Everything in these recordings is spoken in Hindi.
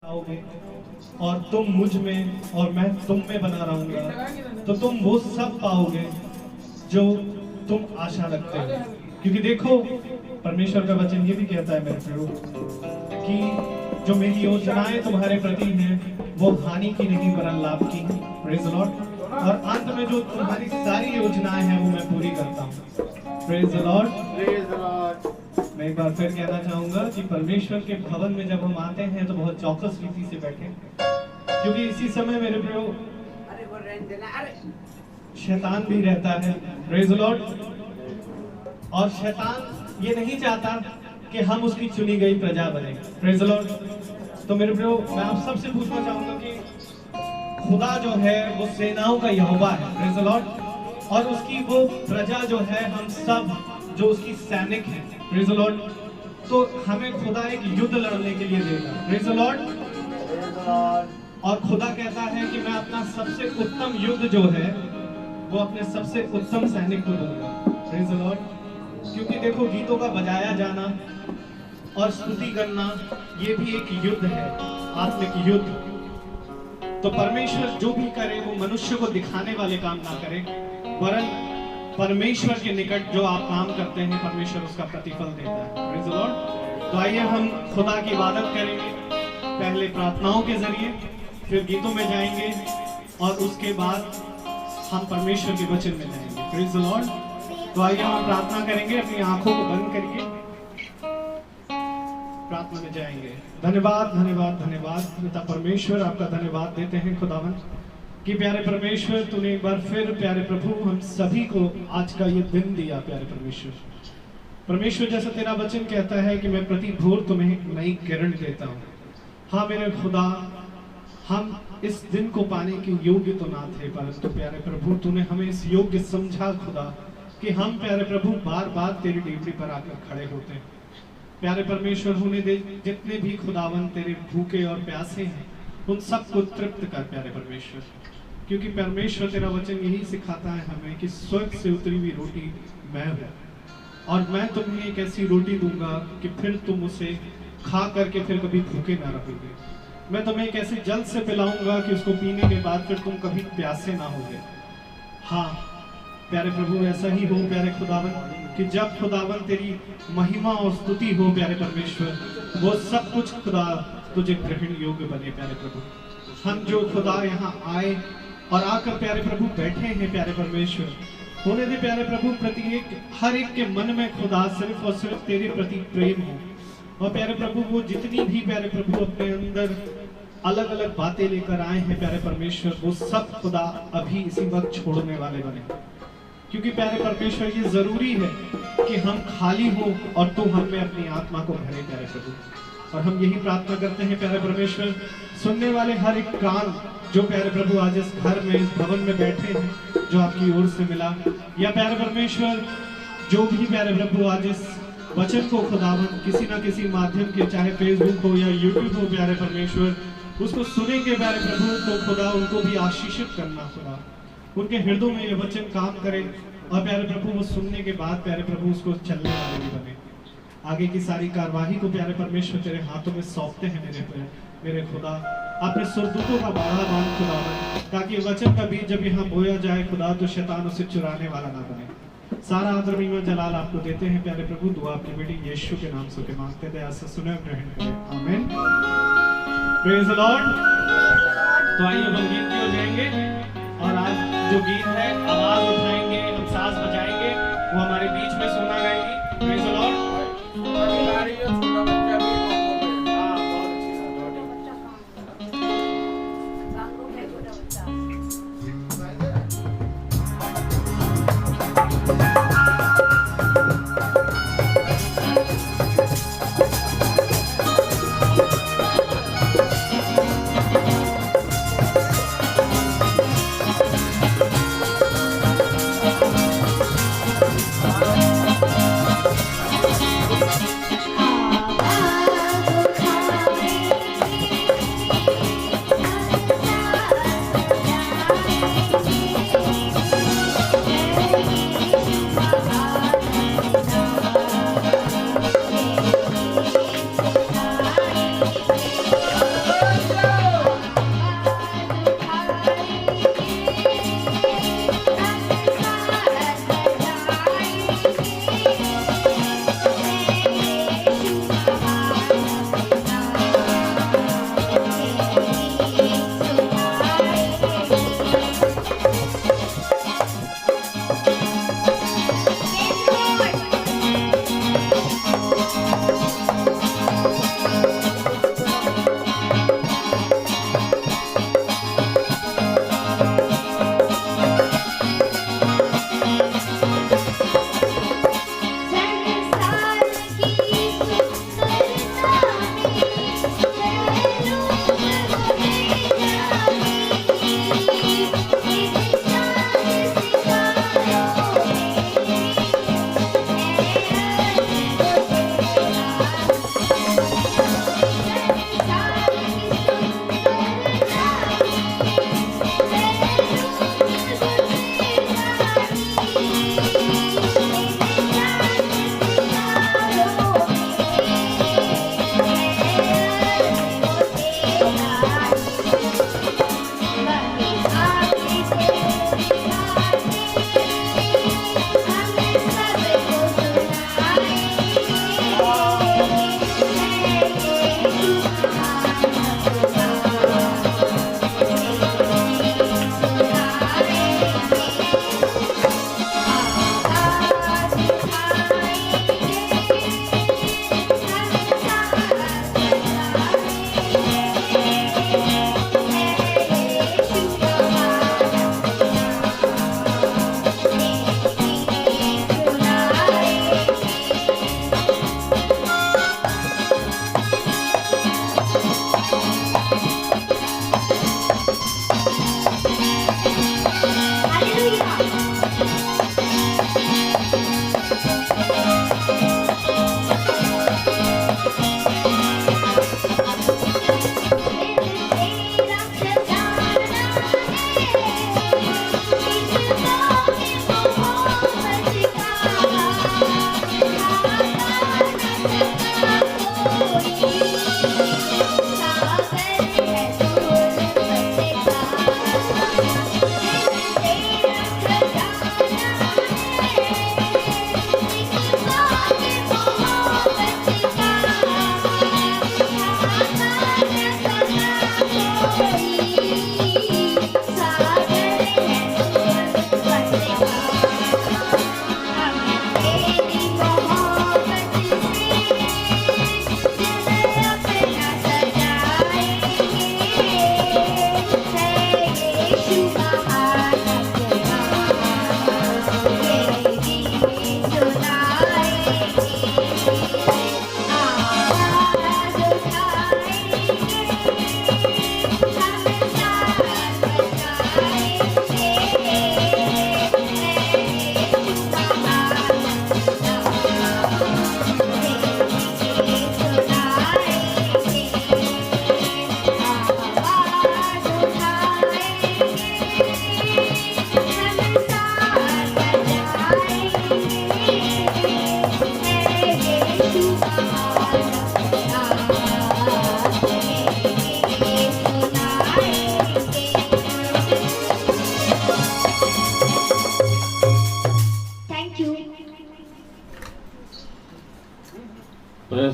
आओगे और तुम मुझ में और मैं तुम में बना रहूंगा, तो तुम वो सब पाओगे जो तुम आशा रखते हो। क्योंकि देखो, परमेश्वर का वचन ये भी कहता है मेरे प्रभु कि जो मेरी योजनाएं तुम्हारे प्रति हैं वो हानि की नहीं वरन लाभ की हैं। Praise the Lord. और अंत में जो तुम्हारी सारी योजनाएं हैं वो मैं पूरी करता हूँ। Praise the Lord. Praise the Lord. मैं एक बार फिर कहना चाहूंगा कि परमेश्वर के भवन में जब हम आते हैं तो बहुत चौकस रीति से बैठे, क्योंकि इसी समय मेरे प्रभु शैतान भी रहता है। Praise the Lord. और शैतान ये नहीं चाहता कि हम उसकी चुनी गई प्रजा बने। Praise the Lord. तो मेरे प्रभु मैं आप सबसे पूछना चाहूंगा कि खुदा जो है वो सेनाओं का यहोवा है। Praise the Lord. और उसकी वो प्रजा जो है, हम सब जो उसकी सैनिक हैं। Praise the Lord. तो हमें खुदा एक युद्ध लड़ने के लिए देगा। Praise the Lord. और खुदा कहता है कि मैं अपना सबसे उत्तम युद्ध जो है वो अपने सबसे उत्तम सैनिक को दूंगा। Praise the Lord. क्योंकि देखो, गीतों का बजाया जाना और स्तुति करना ये भी एक युद्ध है, आत्मिक युद्ध। तो परमेश्वर जो भी करे वो मनुष्य को दिखाने वाले काम ना करे, वरन परमेश्वर के निकट जो आप काम करते हैं परमेश्वर उसका प्रतिफल देता है। Praise the Lord. तो आइए हम खुदा की इबादत करेंगे, पहले प्रार्थनाओं के जरिए, फिर गीतों में जाएंगे और उसके बाद हम परमेश्वर के वचन में जाएंगे। Praise the Lord. तो आइए हम प्रार्थना करेंगे, अपनी आंखों को बंद करिए, प्रार्थना में जाएंगे। धन्यवाद धन्यवाद धन्यवाद पिता परमेश्वर, आपका धन्यवाद देते हैं खुदावन कि प्यारे परमेश्वर तूने एक बार फिर प्यारे प्रभु हम सभी को आज का ये दिन दिया। प्यारे परमेश्वर, परमेश्वर जैसा तेरा वचन कहता है कि मैं प्रति भोर तुम्हें एक नई किरण देता हूँ। हाँ मेरे खुदा, हम इस दिन को पाने के योग्य तो ना थे, परंतु प्यारे प्रभु तूने हमें इस योग्य समझा खुदा कि हम प्यारे प्रभु बार बार तेरी डेवड़ी पर आकर खड़े होते हैं। प्यारे परमेश्वर होने दे जितने भी खुदावन तेरे भूखे और प्यासे हैं उन सबको तृप्त कर प्यारे परमेश्वर, क्योंकि परमेश्वर तेरा वचन यही सिखाता है हमें कि स्वर्ग से उतरी हुई रोटी मैं हूँ और मैं तुम्हें एक ऐसी रोटी दूंगा कि फिर तुम उसे खा करके फिर कभी भूखे ना रहोगे। मैं तुम्हें एक ऐसे जल से पिलाऊंगा कि उसको पीने के बाद फिर तुम कभी प्यासे ना होगे। हाँ प्यारे प्रभु ऐसा ही हो प्यारे खुदावन कि जब खुदावन तेरी महिमा और स्तुति हो प्यारे परमेश्वर, वो सब कुछ खुदा तुझे ग्रहण योग्य बने। प्यारे प्रभु हम जो खुदा यहाँ आए और आकर प्यारे प्रभु बैठे हैं प्यारे परमेश्वर, होने दे प्यारे प्रभु प्रत्येक हर एक के मन में खुदा सिर्फ और सिर्फ तेरे प्रति प्रेम हो। और प्यारे प्रभु वो जितनी भी प्यारे प्रभु अपने अंदर अलग अलग बातें लेकर आए हैं प्यारे परमेश्वर, वो सब खुदा अभी इसी वक्त छोड़ने वाले बने। क्योंकि प्यारे परमेश्वर ये जरूरी है कि हम खाली हो और तू हम में अपनी आत्मा को भरे प्यारे प्रभु। और हम यही प्रार्थना करते हैं प्यारे परमेश्वर, सुनने वाले हर एक कान जो प्यारे प्रभु आज इस घर में इस भवन में बैठे हैं जो आपकी ओर से मिला, या प्यारे परमेश्वर जो भी प्यारे प्रभु आज इस वचन को खुदावन किसी ना किसी माध्यम के, चाहे फेसबुक हो या यूट्यूब हो प्यारे परमेश्वर, उसको सुनेंगे प्यारे प्रभु, तो खुदा उनको भी आशीषित करना खुदा, उनके हृदय में ये वचन काम करे और प्यारे प्रभु वो सुनने के बाद प्यारे प्रभु उसको चलने वाले भी बने। आगे की सारी कार्यवाही को प्यारे परमेश्वर तेरे हाथों में सौंपते हैं मेरे खुदा। अपने सुरदूतों का बारहबान खुदा, ताकि वचन का बीज जब यहाँ बोया जाए खुदा तो शैतान उसे चुराने वाला ना बने। सारा आदर व जलाल आपको देते हैं प्यारे प्रभु। दुआ अपनी बेटी यीशु के नाम से मांगते दया से सुने ग्रहण करें, आमीन। Praise the Lord. तो आइए हम गीत की हो जाएंगे और आज जो गीत है आवाज उठाएंगे, हम साज बजाएंगे, वो हमारे बीच में सोना गाएंगी। Praise the Lord.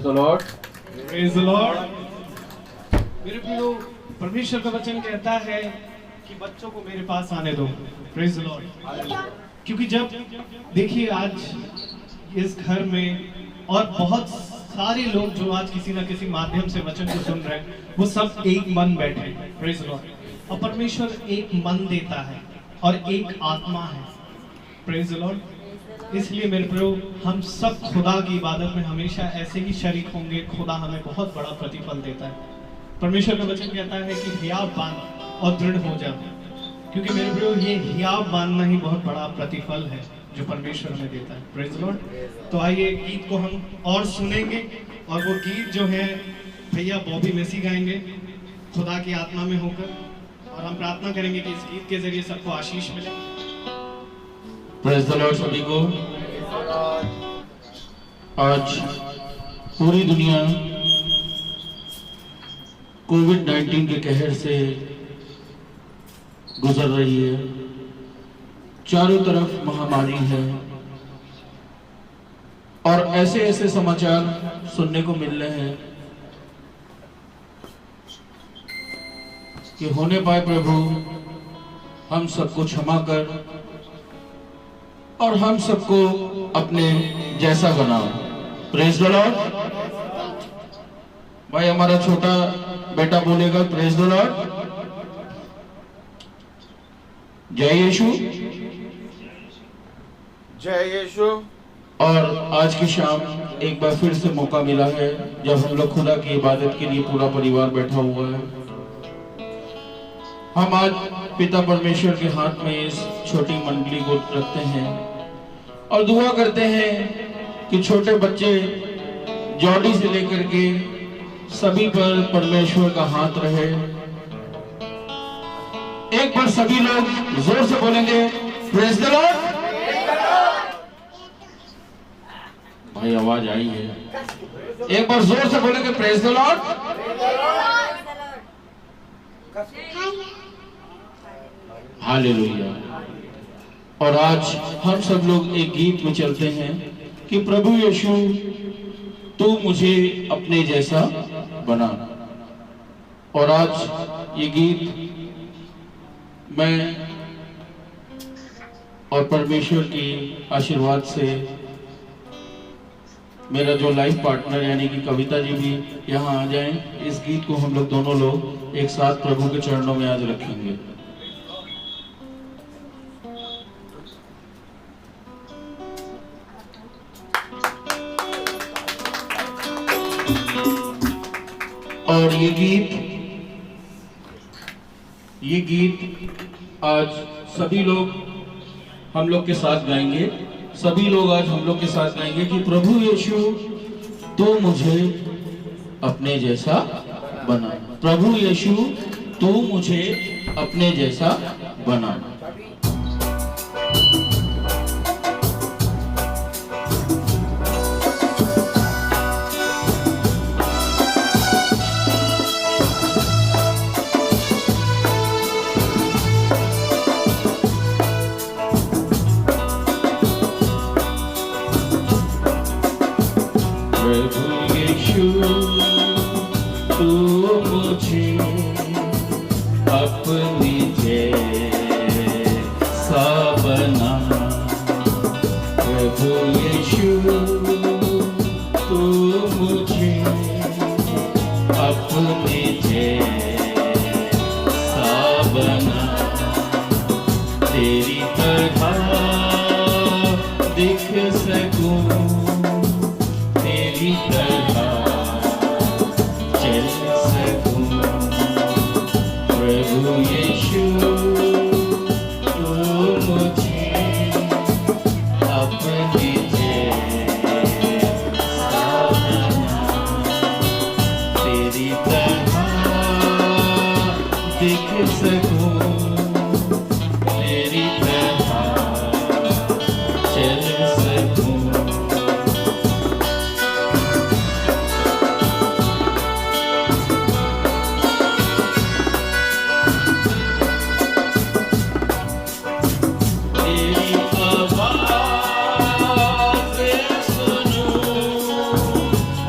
The Lord. Praise the Lord. मेरे प्रियो, परमेश्वर का वचन कहता है कि बच्चों को मेरे पास आने दो। Praise the Lord. क्योंकि जब देखिए आज इस घर में और बहुत सारे लोग जो आज किसी ना किसी माध्यम से वचन को सुन रहे हैं, वो सब एक मन बैठे हैं। Praise the Lord. और परमेश्वर एक मन देता है और एक आत्मा है। Praise the Lord. इसलिए मेरे प्रियो, हम सब खुदा की इबादत में हमेशा ऐसे ही शरीक होंगे। खुदा हमें बहुत बड़ा प्रतिफल देता है। परमेश्वर का वचन कहता है कि हियाव बांध और दृढ़ हो जा, क्योंकि मेरे प्रियो ये हियाव बांधना ही बहुत बड़ा प्रतिफल है जो परमेश्वर हमें देता है। Praise Lord. तो आइए गीत को हम और सुनेंगे, और वो गीत जो है भैया बॉबी मेसी गाएंगे खुदा की आत्मा में होकर, और हम प्रार्थना करेंगे कि इस गीत के जरिए सबको आशीष मिले। प्रेज द लॉर्ड सभी को। आज पूरी दुनिया कोविड-19 के कहर से गुजर रही है। चारों तरफ महामारी है और ऐसे ऐसे समाचार सुनने को मिल रहे हैं कि होने पाए प्रभु हम सबको क्षमा कर और हम सबको अपने जैसा बनाओ। Praise the Lord. भाई हमारा छोटा बेटा बोलेगा प्रेज द लॉर्ड। जय यीशु। जय यीशु। और आज की शाम एक बार फिर से मौका मिला है जब हम लोग खुदा की इबादत के लिए पूरा परिवार बैठा हुआ है। हम आज पिता परमेश्वर के हाथ में इस छोटी मंडली को रखते हैं और दुआ करते हैं कि छोटे बच्चे जॉडी से लेकर के सभी पर परमेश्वर का हाथ रहे। एक बार सभी लोग जोर से बोलेंगे प्रेज द लॉर्ड। भाई आवाज आई है। एक बार जोर से बोलेंगे प्रेज द लॉर्ड। हालेलुया। और आज हम सब लोग एक गीत में चलते हैं कि प्रभु यीशु तू मुझे अपने जैसा बना। और आज ये गीत मैं और परमेश्वर की आशीर्वाद से मेरा जो लाइफ पार्टनर यानी कि कविता जी भी यहाँ आ जाएं, इस गीत को हम लोग दोनों लोग एक साथ प्रभु के चरणों में आज रखेंगे। और ये गीत आज सभी लोग हम लोग के साथ गाएंगे। सभी लोग आज हम लोग के साथ गाएंगे कि प्रभु यीशु तू मुझे अपने जैसा बना। प्रभु यीशु तू मुझे अपने जैसा बना। प्रभु यीशु तू मुझे अपनी जैसा बना। प्रभु यीशु तू मुझे अपनी जैसा बना। तेरी तरह दिख सकूं, तेरी तरह चल सकूं। प्रभु यीशु तू मुझे अपनी जैसा बना। तेरी तरह दिख सकूं, तेरी तरह चल सकूं।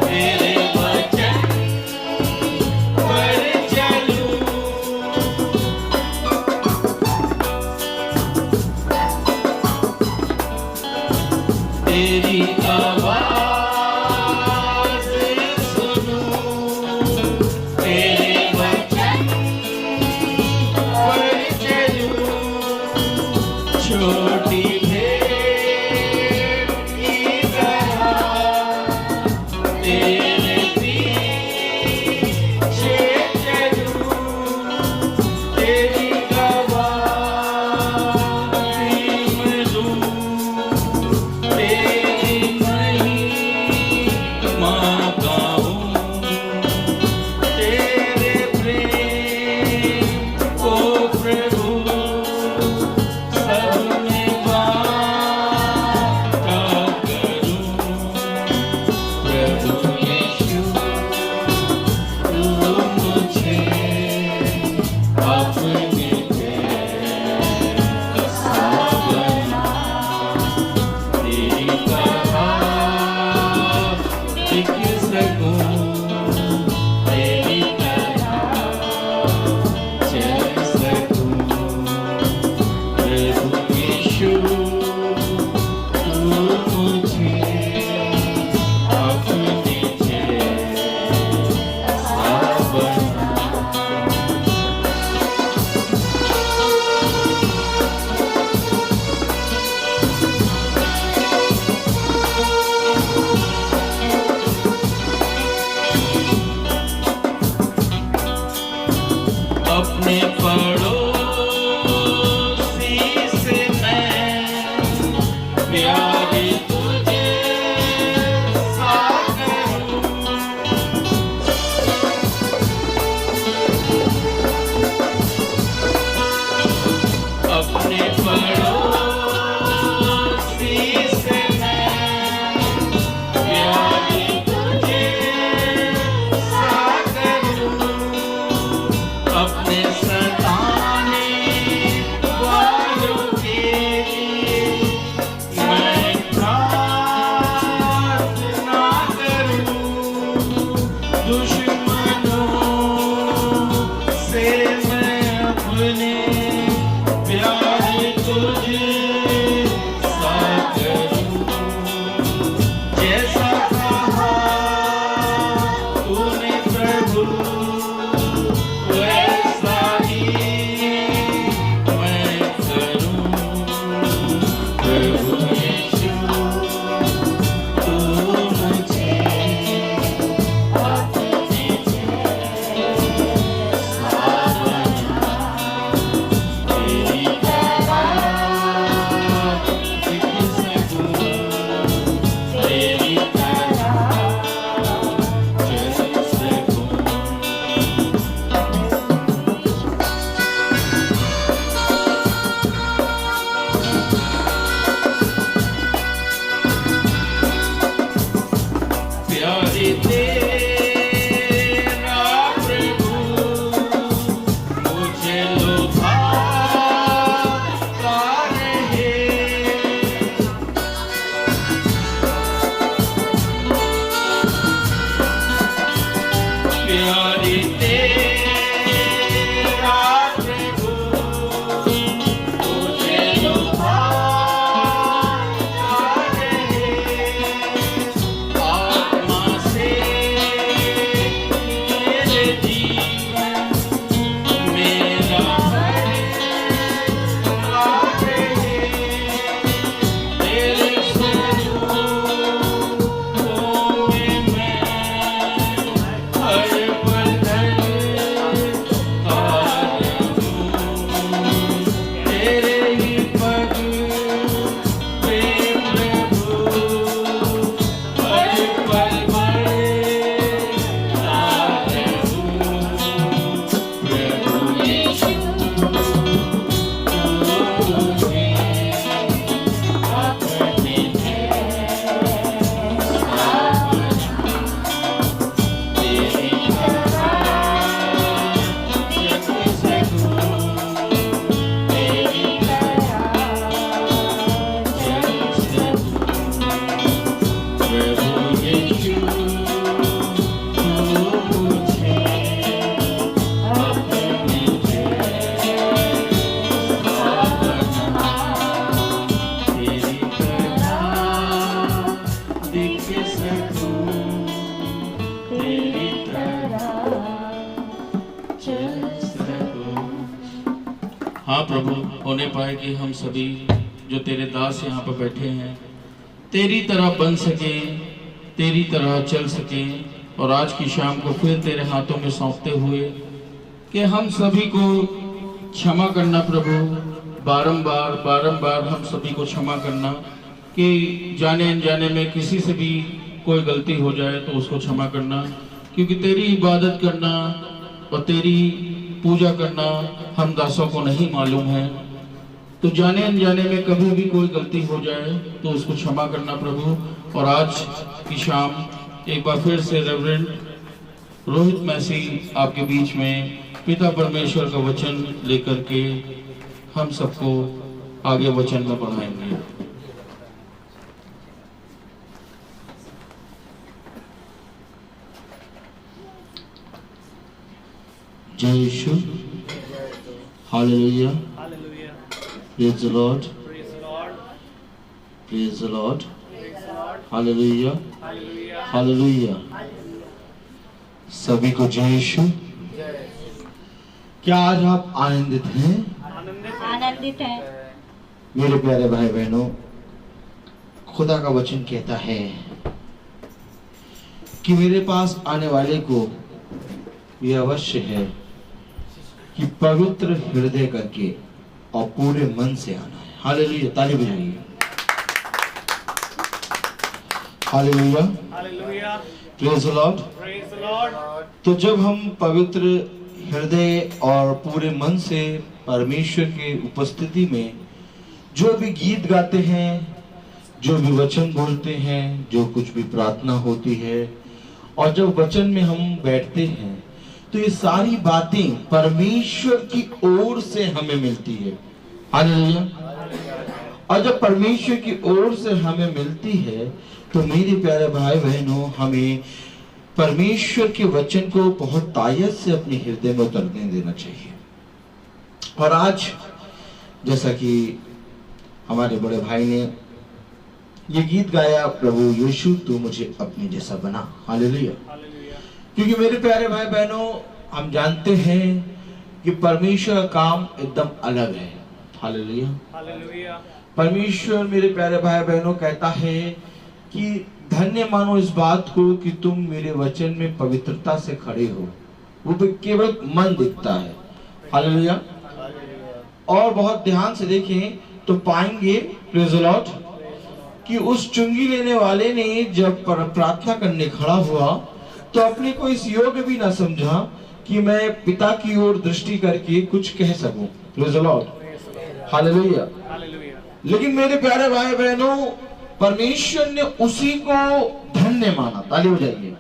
तेरे अपने पड़ोसी से मैं प्यार तुझे सा करूं। अपने पड़ोसी से मैं प्यार तुझे सा करूं। अपने सताने वालों के लिए मैं प्रार्थना करूं। दुश्मनों से मैं अपने प्यार तुझे सा करूं। जैसा कहा तूने प्रभु वैसा ही मैं करूं। प्रभु यीशु तू मुझे अपने जैसा बना। तेरी तरह दिख सकूं। तेरी तरह चल सकूं। प्यारे तेरा प्रभु मुझे लुभाता रहे। प्यारे तेरा प्रभु मुझे लुभाता रहे। आत्मा से मेरे जीवन मेरा भरता रहे। तेरे स्वरूपों में मैं हर पल ढलता रहूं। तेरे ही पग पे प्रभु हर पल बढ़ता रहूं। प्रभु यीशु तू मुझे अपने जैसा बना। तेरी तरह चल सकूं। तेरी तरह चल सकूं। प्रभु यीशु तू मुझे अपने जैसा बना। तेरी तरह दिख सकूं। तेरी तरह चल सकूं। हाँ प्रभु, होने पाए कि हम सभी जो तेरे दास यहाँ पर बैठे हैं तेरी तरह बन सके, तेरी तरह चल सके। और आज की शाम को फिर तेरे हाथों में सौंपते हुए कि हम सभी को क्षमा करना प्रभु, बारंबार बारंबार हम सभी को क्षमा करना कि जाने अनजाने में किसी से भी कोई गलती हो जाए तो उसको क्षमा करना। क्योंकि तेरी इबादत करना और तेरी पूजा करना हम दासों को नहीं मालूम है। तो जाने अनजाने में कभी भी कोई गलती हो जाए तो उसको क्षमा करना प्रभु। और आज की शाम एक बार फिर से रेवरेंड रोहित मैसी आपके बीच में पिता परमेश्वर का वचन लेकर के हम सबको आगे वचन में बढ़ाएंगे। जय यीशु, hallelujah, Hallelujah. Praise the Lord, Praise the Lord. Praise the Lord, Praise the Lord. Hallelujah, Hallelujah. Hallelujah. सभी को जय यीशु। क्या आज आप आनंदित हैं? आनंदित है। मेरे प्यारे भाई बहनों, खुदा का वचन कहता है कि मेरे पास आने वाले को यह अवश्य है कि पवित्र हृदय करके और पूरे मन से आना है। हालेलुया, ताली बजाइए। Hallelujah, hallelujah, praise the Lord. Praise the Lord. तो जब हम पवित्र हृदय और पूरे मन से परमेश्वर की उपस्थिति में जो भी गीत गाते हैं, जो भी वचन बोलते हैं, जो कुछ भी प्रार्थना होती है, और जब वचन में हम बैठते हैं, तो ये सारी बातें परमेश्वर की ओर से हमें मिलती है। हालेलुया। और जब परमेश्वर की ओर से हमें मिलती है, तो मेरे प्यारे भाई बहनों, हमें परमेश्वर के वचन को बहुत तायत से अपने हृदय में उतरने देना चाहिए। और आज जैसा कि हमारे बड़े भाई ने ये गीत गाया, प्रभु यीशु तू मुझे अपने जैसा बना। हालेलुया। क्योंकि मेरे प्यारे भाई बहनों, हम जानते हैं कि परमेश्वर का काम एकदम अलग है। Hallelujah, hallelujah. परमेश्वर मेरे प्यारे भाई बहनों कहता है कि धन्य मानो इस बात को कि तुम मेरे वचन में पवित्रता से खड़े हो। वो भी केवल मन दिखता है। हालेलुया। और बहुत ध्यान से देखें तो पाएंगे, प्रेज़ द लॉर्ड, कि उस चुंगी लेने वाले ने जब प्रार्थना करने खड़ा हुआ तो अपने को इस योग्य भी ना समझा कि मैं पिता की ओर दृष्टि करके कुछ कह सकूं। Praise the Lord, hallelujah. लेकिन मेरे प्यारे भाई बहनों, परमेश्वर ने उसी को धन्य माना। ताली हो जाइए।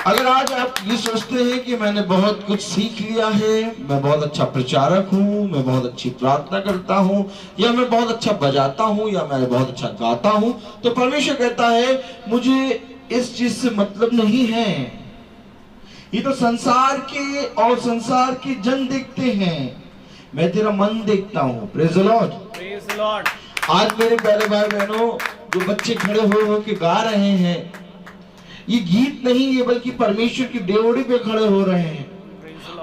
अगर आज आप ये सोचते हैं कि मैंने बहुत कुछ सीख लिया है, मैं बहुत अच्छा प्रचारक हूँ, मैं बहुत अच्छी प्रार्थना करता हूँ, या मैं बहुत अच्छा बजाता हूँ, या मैं बहुत अच्छा गाता हूँ, तो परमेश्वर कहता है मुझे इस चीज से मतलब नहीं है। ये तो संसार के और संसार के जन देखते हैं, मैं तेरा मन देखता हूँ। Praise the Lord, praise the Lord. आज मेरे प्यारे भाई बहनों, जो बच्चे खड़े हो के गा रहे हैं, ये गीत नहीं है बल्कि परमेश्वर की डेवड़ी पे खड़े हो रहे हैं।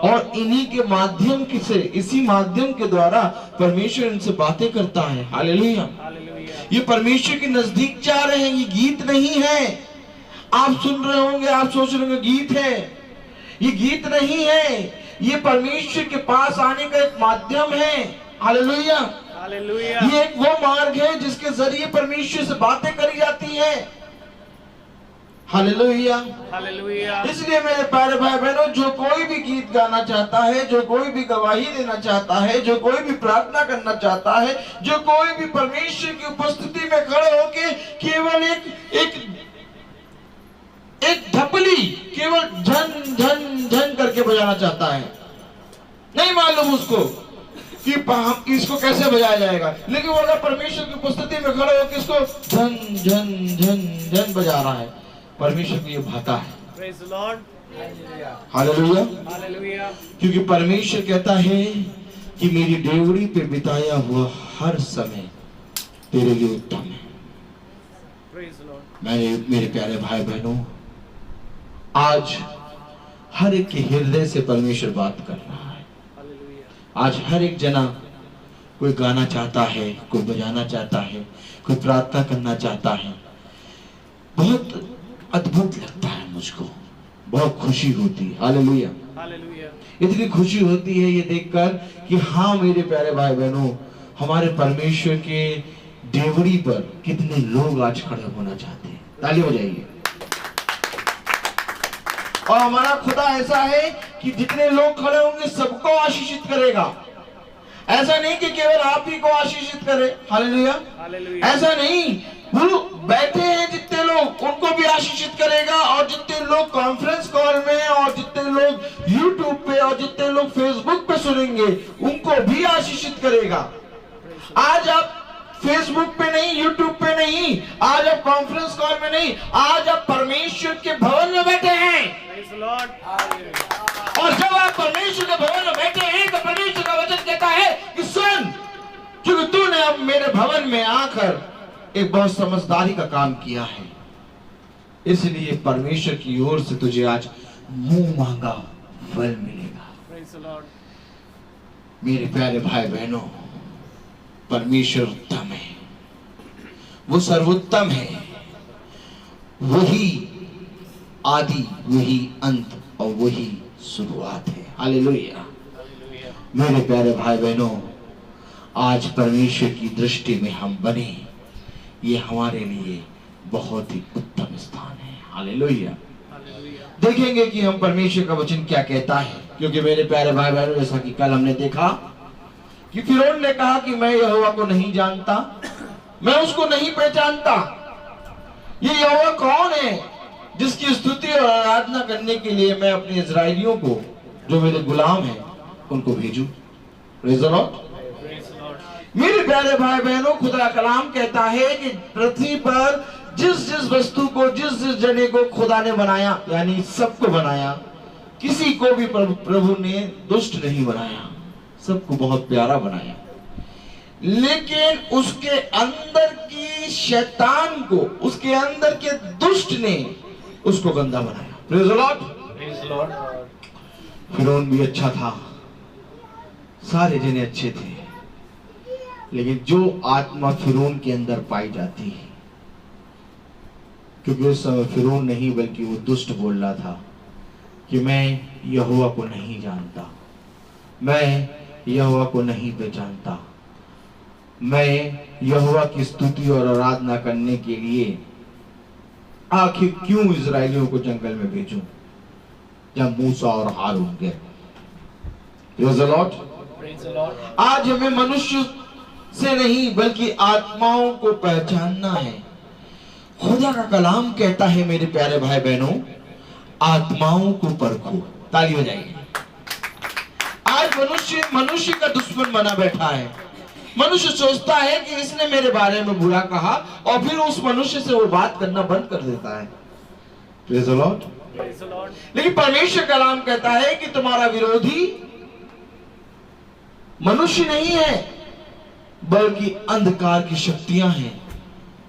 और इन्हीं के माध्यम से, इसी माध्यम के द्वारा परमेश्वर इनसे बातें करता है। हालेलुया। ये परमेश्वर के नजदीक जा रहे हैं, ये गीत नहीं है। आप सुन रहे होंगे, आप सोच रहे होंगे गीत है, ये गीत नहीं है, ये परमेश्वर के पास आने का एक माध्यम है। Hallelujah, hallelujah. ये एक वो मार्ग है जिसके जरिए परमेश्वर से बातें करी जाती है। Hallelujah, hallelujah. इसलिए मेरे प्यारे भाई बहनों, जो कोई भी गीत गाना चाहता है, जो कोई भी गवाही देना चाहता है, जो कोई भी प्रार्थना करना चाहता है, जो कोई भी परमेश्वर की उपस्थिति में खड़े होके केवल एक ढपली केवल झन झन झन करके बजाना चाहता है, नहीं मालूम उसको कि इसको कैसे बजाया जाएगा, लेकिन वो अगर परमेश्वर की उपस्थिति में खड़े होकर इसको झन झन झन झन बजा रहा है, परमेश्वर को ये भाता है। Praise the Lord, hallelujah, hallelujah. क्योंकि परमेश्वर कहता है कि मेरी डेवड़ी पे बिताया हुआ हर समय तेरे लिए उत्तम है। Praise the Lord. मेरे प्यारे भाई बहनों, आज हर एक के हृदय से परमेश्वर बात कर रहा है। आज हर एक जना कोई गाना चाहता है, कोई बजाना चाहता है, कोई प्रार्थना करना चाहता है। बहुत अद्भुत लगता है मुझको, बहुत खुशी होती है। Hallelujah, hallelujah. इतनी खुशी होती है ये देखकर कि हाँ मेरे प्यारे भाई बहनों, हमारे परमेश्वर के डेवड़ी पर कितने लोग आज खड़े होना चाहते हैं। ताली हो जाइए। और हमारा खुदा ऐसा है कि जितने लोग खड़े होंगे सबको आशीषित करेगा। ऐसा नहीं कि केवल आप ही को आशीषित करे। Hallelujah, hallelujah. ऐसा नहीं, वो बैठे हैं जितने लोग उनको भी आशीषित करेगा, और जितने लोग कॉन्फ्रेंस कॉल में, और जितने लोग यूट्यूब पे, और जितने लोग फेसबुक पे सुनेंगे उनको भी आशीषित करेगा। आज आप फेसबुक पे नहीं, यूट्यूब पे नहीं, आज आप कॉन्फ्रेंस कॉल में नहीं, आज आप परमेश्वर के भवन में बैठे हैं। और जब आप परमेश्वर के भवन में बैठे हैं तो परमेश्वर का वचन कहता है कि सुन, क्योंकि तूने अब मेरे भवन में आकर एक बहुत समझदारी का काम किया है, इसलिए परमेश्वर की ओर से तुझे आज मुंह मांगा फल मिलेगा। मेरे प्यारे भाई बहनों, परमेश्वर उत्तम है, वो सर्वोत्तम है, वही आदि, वही अंत और वही शुरुआत है। हालेलुया। मेरे प्यारे भाई बहनों, आज परमेश्वर की दृष्टि में हम बने, ये हमारे लिए बहुत ही उत्तम स्थान है। हालेलुया। देखेंगे कि हम परमेश्वर का वचन क्या कहता है, क्योंकि मेरे प्यारे भाई बहनों, जैसा कि कल हमने देखा कि फिरौन ने कहा कि मैं यहोवा को नहीं जानता, मैं उसको नहीं पहचानता। ये यहोवा कौन है जिसकी स्तुति और आराधना करने के लिए मैं अपने इजराइलियों को, जो मेरे गुलाम हैं, उनको भेजूं। Praise the Lord. मेरे प्यारे भाई बहनों, खुदा कलाम कहता है कि पृथ्वी पर जिस जिस वस्तु को, जिस जिस जने को खुदा ने बनाया, यानी सबको बनाया, किसी को भी प्रभु ने दुष्ट नहीं बनाया, सबको बहुत प्यारा बनाया। लेकिन उसके अंदर की शैतान को, उसके अंदर के दुष्ट ने उसको गंदा बनाया। Praise the Lord. फिरौन भी अच्छा था, सारे जने अच्छे थे, लेकिन जो आत्मा फिरौन के अंदर पाई जाती है, क्योंकि उस समय फिरौन नहीं बल्कि वो दुष्ट बोल रहा था कि मैं यहोवा को नहीं जानता, मैं यहोवा को नहीं पहचानता, मैं यहोवा की स्तुति और आराधना करने के लिए आखिर क्यों इजराइलियों को जंगल में भेजूं जब मूसा और हारून गए। Praise the Lord. आज हमें मनुष्य से नहीं बल्कि आत्माओं को पहचानना है। खुदा का कलाम कहता है मेरे प्यारे भाई बहनों, आत्माओं को परखो। ताली बजाइए। आज मनुष्य का दुश्मन बना बैठा है। मनुष्य सोचता है कि इसने मेरे बारे में बुरा कहा और फिर उस मनुष्य से वो बात करना बंद कर देता है। Praise the Lord. लेकिन परमेश्वर का कलाम कहता है कि तुम्हारा विरोधी मनुष्य नहीं है बल्कि अंधकार की शक्तियां हैं,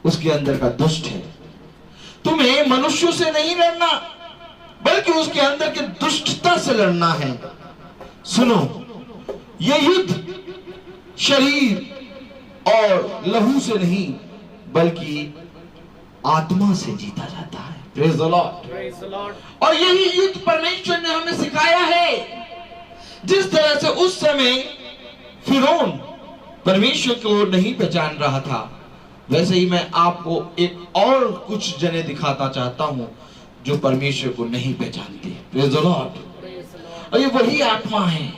उसके अंदर का दुष्ट है। तुम्हें मनुष्यों से नहीं लड़ना बल्कि उसके अंदर की दुष्टता से लड़ना है। सुनो, ये युद्ध शरीर और लहू से नहीं बल्कि आत्मा से जीता जाता है। Praise the Lord. और यही युद्ध परमेश्वर ने हमें सिखाया है। जिस तरह से उस समय फिरौन परमेश्वर को नहीं पहचान रहा था, वैसे ही मैं आपको एक और कुछ जने दिखाता चाहता हूं जो परमेश्वर को नहीं पहचानते। Praise the Lord. और ये वही आत्मा है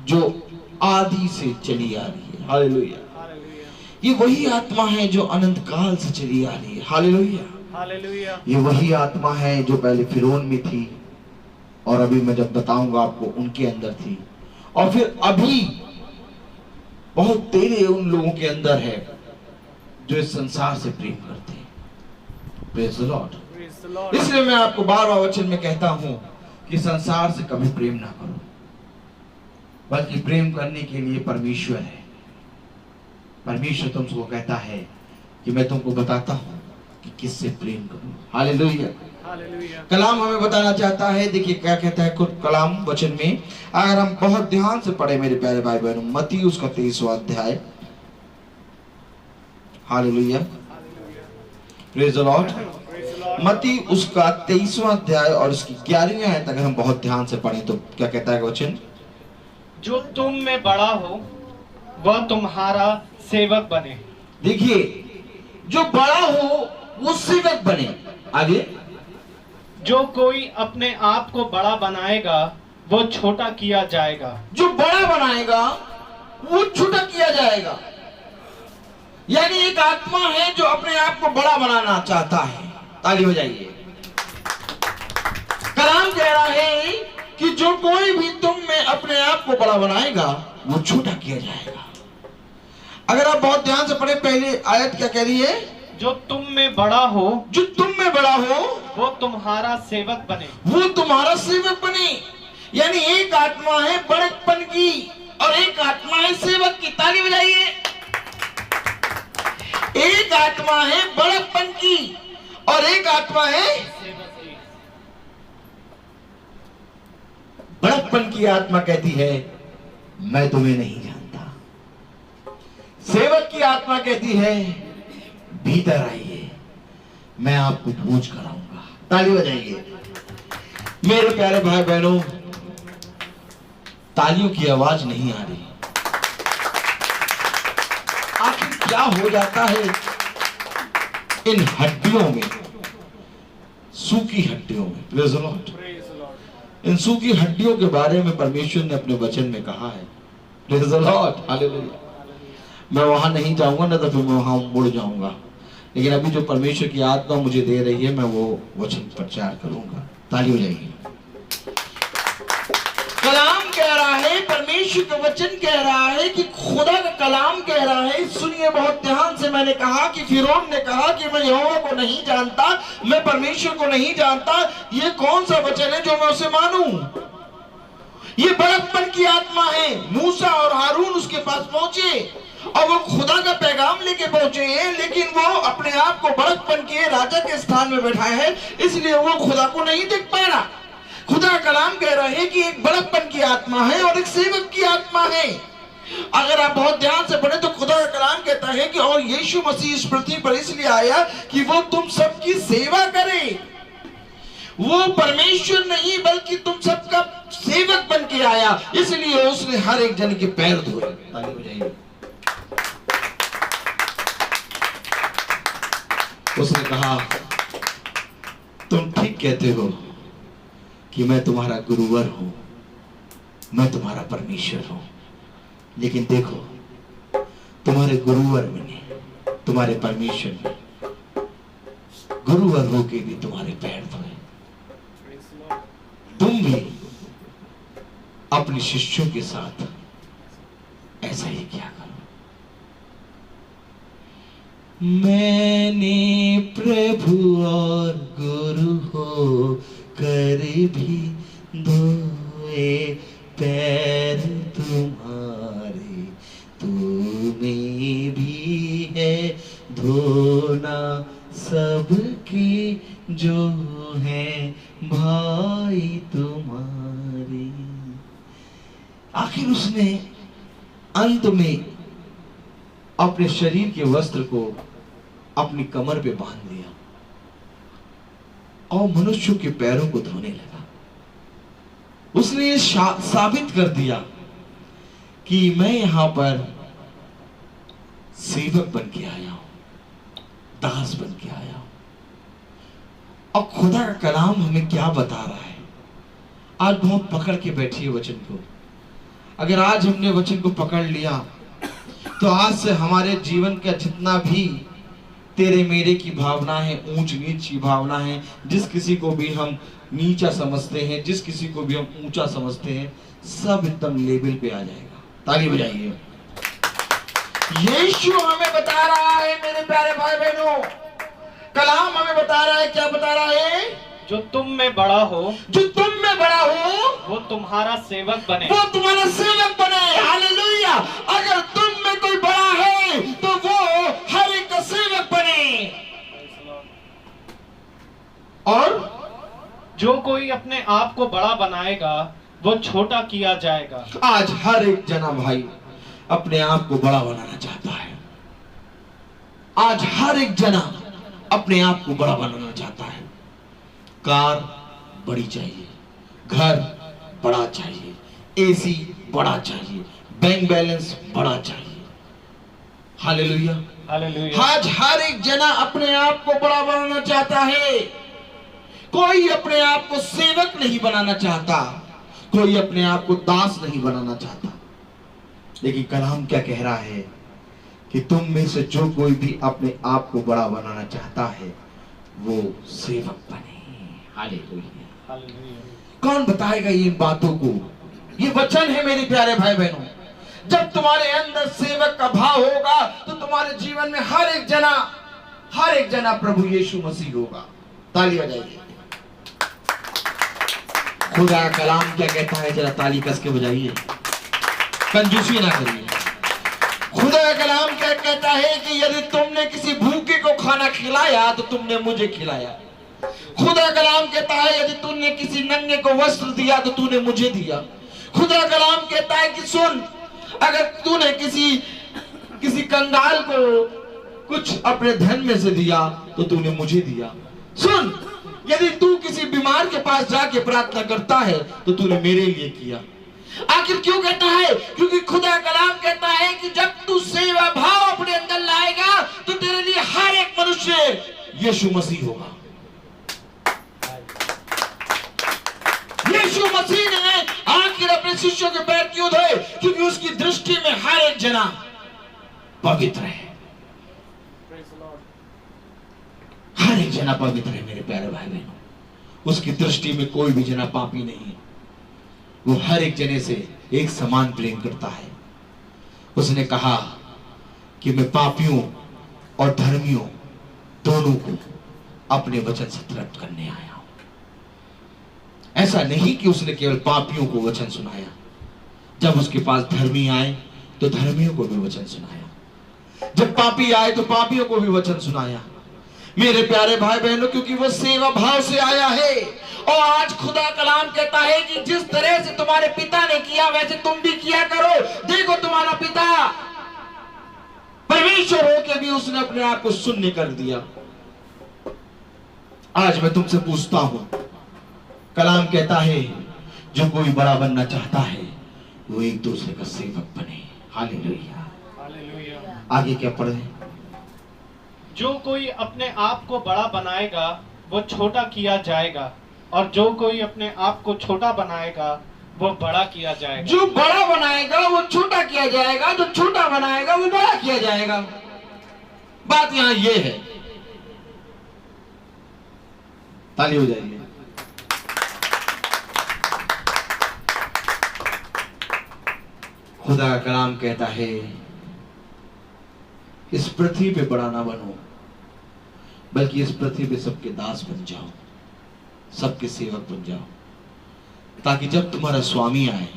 जो आदि से चली आ रही है। हालेलुया। ये वही आत्मा है जो अनंत काल से चली आ रही है। हालेलुया। ये वही आत्मा है जो पहले फिरौन में थी और अभी मैं जब बताऊंगा आपको उनके अंदर थी, और फिर अभी बहुत तेरे उन लोगों के अंदर है जो इस संसार से प्रेम करते हैं। Praise the Lord. इसलिए मैं आपको बार-बार वचन में कहता हूं कि संसार से कभी प्रेम ना करो, बल्कि प्रेम करने के लिए परमेश्वर है। परमेश्वर तुमको कहता है कि मैं तुमको बताता हूं कि किससे प्रेम करूं। हालेलुया। कलाम हमें बताना चाहता है। देखिए क्या कहता है कलाम वचन में, अगर हम बहुत ध्यान से पढ़े मेरे प्यारे भाई बहनों, मत्ती उसका 23वां अध्याय। हालेलुया। Praise the Lord. मत्ती उसका 23वां अध्याय और उसकी 11वीं आयत अगर हम बहुत ध्यान से पढ़ें तो क्या कहता है वचन, जो तुम में बड़ा हो वह तुम्हारा सेवक बने। देखिए, जो बड़ा हो वो सेवक बने। आगे, जो कोई अपने आप को बड़ा बनाएगा वो छोटा किया जाएगा। जो बड़ा बनाएगा वो छोटा किया जाएगा। यानी एक आत्मा है जो अपने आप को बड़ा बनाना चाहता है। ताली हो जाइए। कलाम कह रहा है कि जो कोई भी तुम में अपने आप को बड़ा बनाएगा वो छोटा किया जाएगा। अगर आप बहुत ध्यान से पढ़े, पहले आयत क्या कह रही है, जो तुम में बड़ा हो, जो तुम में बड़ा हो वो तुम्हारा सेवक बने। वो तुम्हारा सेवक बने। यानी एक आत्मा है बड़कपन की और एक आत्मा है सेवक की। ताली बजाइए। एक आत्मा है बड़कपन की और एक आत्मा है बड़कपन की। आत्मा कहती है मैं तुम्हें नहीं जानता। सेवक की आत्मा कहती है भीतर आइए, मैं आपको भोज कराऊंगा। ताली बजाइए। मेरे प्यारे भाई बहनों, तालियों की आवाज नहीं आ रही। आखिर क्या हो जाता है इन हड्डियों में, सूखी हड्डियों में? Praise the Lord. इन सूखी हड्डियों के बारे में परमेश्वर ने अपने वचन में कहा है। Praise the Lord, hallelujah. मैं वहां नहीं जाऊंगा, ना तो फिर मैं वहां मुड़ जाऊंगा, लेकिन अभी जो परमेश्वर की आत्मा मुझे दे रही है, मैं वो वचन प्रचार करूंगा। ताली हो जाएगी। कलाम कह रहा है, परमेश्वर का वचन कह रहा है कि खुदा का कलाम कह रहा है। सुनिए बहुत ध्यान से। मैंने कहा कि फिरौन ने कहा कि मैं यहोवा को नहीं जानता, मैं परमेश्वर को नहीं जानता। ये कौन सा वचन है जो मैं उसे मानूं? ये बड़कपन की आत्मा है। मूसा और हारून उसके पास पहुंचे और वो खुदा का पैगाम लेके पहुंचे हैं, लेकिन वो अपने आप को बड़कपन के राजा के स्थान में बैठाए हैं, इसलिए वो खुदा को नहीं देख पा रहा। खुदा कलाम कह रहा है कि एक बड़कपन की आत्मा है और एक सेवक की आत्मा है। अगर आप बहुत ध्यान से पढ़े तो खुदा का कलाम कहता है कि और यीशु मसीह इस पृथ्वी पर इसलिए आया कि वो तुम सबकी सेवा करे। वो परमेश्वर नहीं बल्कि तुम सबका सेवक बन के आया, इसलिए उसने हर एक जन के पैर धोए। ताली बजाइए। उसने कहा तुम ठीक कहते हो कि मैं तुम्हारा गुरुवर हूं, मैं तुम्हारा परमेश्वर हूं, लेकिन देखो तुम्हारे गुरुवर में नहीं, तुम्हारे परमेश्वर में गुरुवर हो के भी तुम्हारे पैर धोए। तुम भी अपने शिष्यों के साथ ऐसा ही किया करो। मैंने प्रभु और गुरु हो कर भी धोए पैर तुम्हारे, तुम्हें भी है धोना सबके जो है भाई तुम्हारे। आखिर उसने अंत में अपने शरीर के वस्त्र को अपनी कमर पे बांध दिया और मनुष्यों के पैरों को धोने लगा। उसने ये साबित कर दिया कि मैं यहां पर सेवक बन के आया हूं, दास बन के आया हूं। और खुदा का कलाम हमें क्या बता रहा है? आज बहुत पकड़ के बैठी है वचन को। अगर आज हमने वचन को पकड़ लिया तो आज से हमारे जीवन का जितना भी तेरे मेरे की भावना है, ऊंच नीच की भावना है, जिस किसी को भी हम नीचा समझते हैं, जिस किसी को भी हम ऊंचा समझते हैं, सब एकदम लेवल पे आ जाएगा। ताली बजाइए। यीशु हमें बता रहा है मेरे प्यारे भाई बहनों, कलाम हमें बता रहा है, क्या बता रहा है? जो तुम में बड़ा हो, जो तुम में बड़ा हो वो तुम्हारा सेवक बने, वो तुम्हारा सेवक बने। हालेलुया। अगर तुम में कोई बड़ा है तो वो हर एक का सेवक बने। और जो कोई अपने आप को बड़ा बनाएगा वो छोटा किया जाएगा। आज हर एक जना भाई अपने आप को बड़ा बनाना चाहता है। आज हर एक जना अपने आप को बड़ा बनाना चाहता है। कार बड़ी चाहिए, घर बड़ा चाहिए, एसी बड़ा चाहिए, बैंक बैलेंस बड़ा चाहिए। Hallelujah, hallelujah. आज हर एक जना अपने आप को बड़ा बनाना चाहता है। कोई अपने आप को सेवक नहीं बनाना चाहता, कोई अपने आप को दास नहीं बनाना चाहता। लेकिन कलाम क्या कह रहा है कि तुम में से जो कोई भी अपने आप को बड़ा बनाना चाहता है वो सेवक बने। हालेलुया। कौन बताएगा इन बातों को? ये वचन है मेरे प्यारे भाई बहनों। जब तुम्हारे अंदर सेवक का भाव होगा तो तुम्हारे जीवन में हर एक जना प्रभु यीशु मसीह होगा। ताली बजाइए। खुदा का कलाम क्या कहता है? जरा ताली कस के बजाइए, कंजूसी ना करिए। खुदा का कलाम क्या कहता है कि यदि तुमने किसी भूखे को खाना खिलाया तो तुमने मुझे खिलाया। खुदा कलाम कहता है यदि तूने किसी नंगे को वस्त्र दिया तो तूने मुझे दिया। खुदा कलाम कहता है कि सुन, अगर तूने किसी कंगाल को कुछ अपने धन में से दिया तो तूने मुझे दिया। सुन, यदि तू किसी बीमार के पास जाके प्रार्थना करता है तो तूने मेरे लिए किया। आखिर क्यों कहता है? क्योंकि खुदा कलाम कहता है कि जब तू सेवा भाव अपने अंदर लाएगा तो तेरे लिए हर एक मनुष्य यीशु मसीह होगा। यीशु मसीह ने आखिर अपने शिष्यों के पैर क्यों धोए? क्योंकि उसकी दृष्टि में हर एक जना पवित्र है। हर एक जना पवित्र है मेरे प्यारे भाई बहनों। उसकी दृष्टि में कोई भी जना पापी नहीं है। वो हर एक जने से एक समान प्रेम करता है। उसने कहा कि मैं पापियों और धर्मियों दोनों को अपने वचन से तृप्त करने आया हूं। ऐसा नहीं कि उसने केवल पापियों को वचन सुनाया, जब उसके पास धर्मी आए तो धर्मियों को भी वचन सुनाया, जब पापी आए तो पापियों को भी वचन सुनाया। मेरे प्यारे भाई बहनों, क्योंकि वो सेवा भाव से आया है। और आज खुदा कलाम कहता है कि जिस तरह से तुम्हारे पिता ने किया वैसे तुम भी किया करो। देखो तुम्हारा पिता परमेश्वर हो के भी उसने अपने आप को शून्य कर दिया। आज मैं तुमसे पूछता हूं, कलाम कहता है जो कोई बड़ा बनना चाहता है वो एक दूसरे का सेवक बने। Hallelujah, hallelujah. आगे क्या पढ़े? जो कोई अपने आप को बड़ा बनाएगा वो छोटा किया जाएगा, और जो कोई अपने आप को छोटा बनाएगा वो बड़ा किया जाएगा। जो बड़ा बनाएगा वो छोटा किया जाएगा, जो छोटा बनाएगा वो बड़ा किया जाएगा। बात यहां ये है। ताली हो जाएगी। खुदा का कलाम कहता है इस पृथ्वी पे बड़ा ना बनो, बल्कि इस पृथ्वी पे सबके दास बन जाओ, सबके सेवक बन जाओ, ताकि जब तुम्हारा स्वामी आए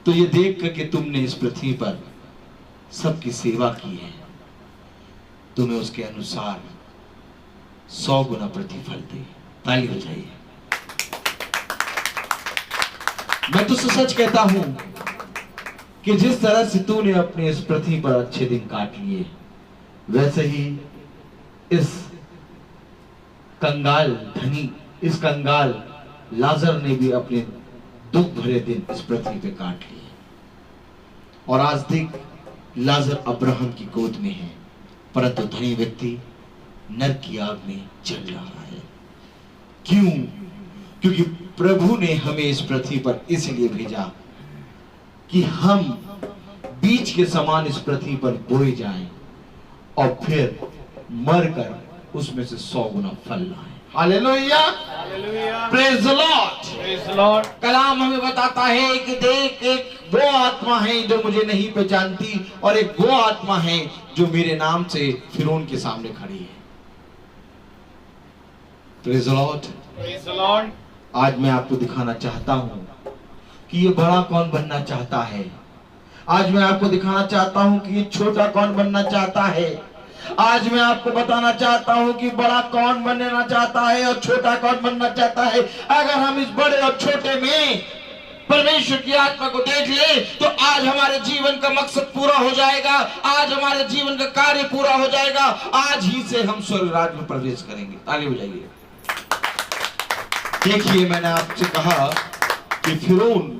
तो ये देख कर कि तुमने इस पृथ्वी पर सबकी सेवा की है, तुम्हें उसके अनुसार 100 गुना प्रतिफल दे। ताली हो जाइए। मैं तो सच कहता हूं कि जिस तरह से तूने अपने इस पृथ्वी पर अच्छे दिन काट लिए, वैसे ही इस कंगाल धनी, इस कंगाल लाजर ने भी अपने दुख भरे दिन इस पृथ्वी पे काट लिए। और आज देख, लाजर अब्राहम की गोद में है, परंतु धनी व्यक्ति नरक की आग में जल रहा है। क्यों? क्योंकि प्रभु ने हमें इस पृथ्वी पर इसलिए भेजा कि हम बीज के समान इस पृथ्वी पर बोए जाएं और फिर मरकर उसमें से 100 गुना फल लाएं। Hallelujah, hallelujah, praise the Lord, praise the Lord. कलाम हमें बताता है कि देख, एक वो आत्मा है जो मुझे नहीं पहचानती, और एक वो आत्मा है जो मेरे नाम से फिरौन के सामने खड़ी है। Praise the Lord, praise the Lord. आज मैं आपको दिखाना चाहता हूं कि ये बड़ा कौन बनना चाहता है। आज मैं आपको दिखाना चाहता हूं कि ये छोटा कौन बनना चाहता है। आज मैं आपको बताना चाहता हूं कि बड़ा कौन बनना चाहता है और छोटा कौन बनना चाहता है। अगर हम इस बड़े और छोटे में परमेश्वर की आत्मा को देख ले तो आज हमारे जीवन का मकसद पूरा हो जाएगा, आज हमारे जीवन का कार्य पूरा हो जाएगा। आज ही से हम स्वर्ग राज्य में प्रवेश करेंगे। ताली बजाइए। देखिए, मैंने आपसे कहा कि फिरौन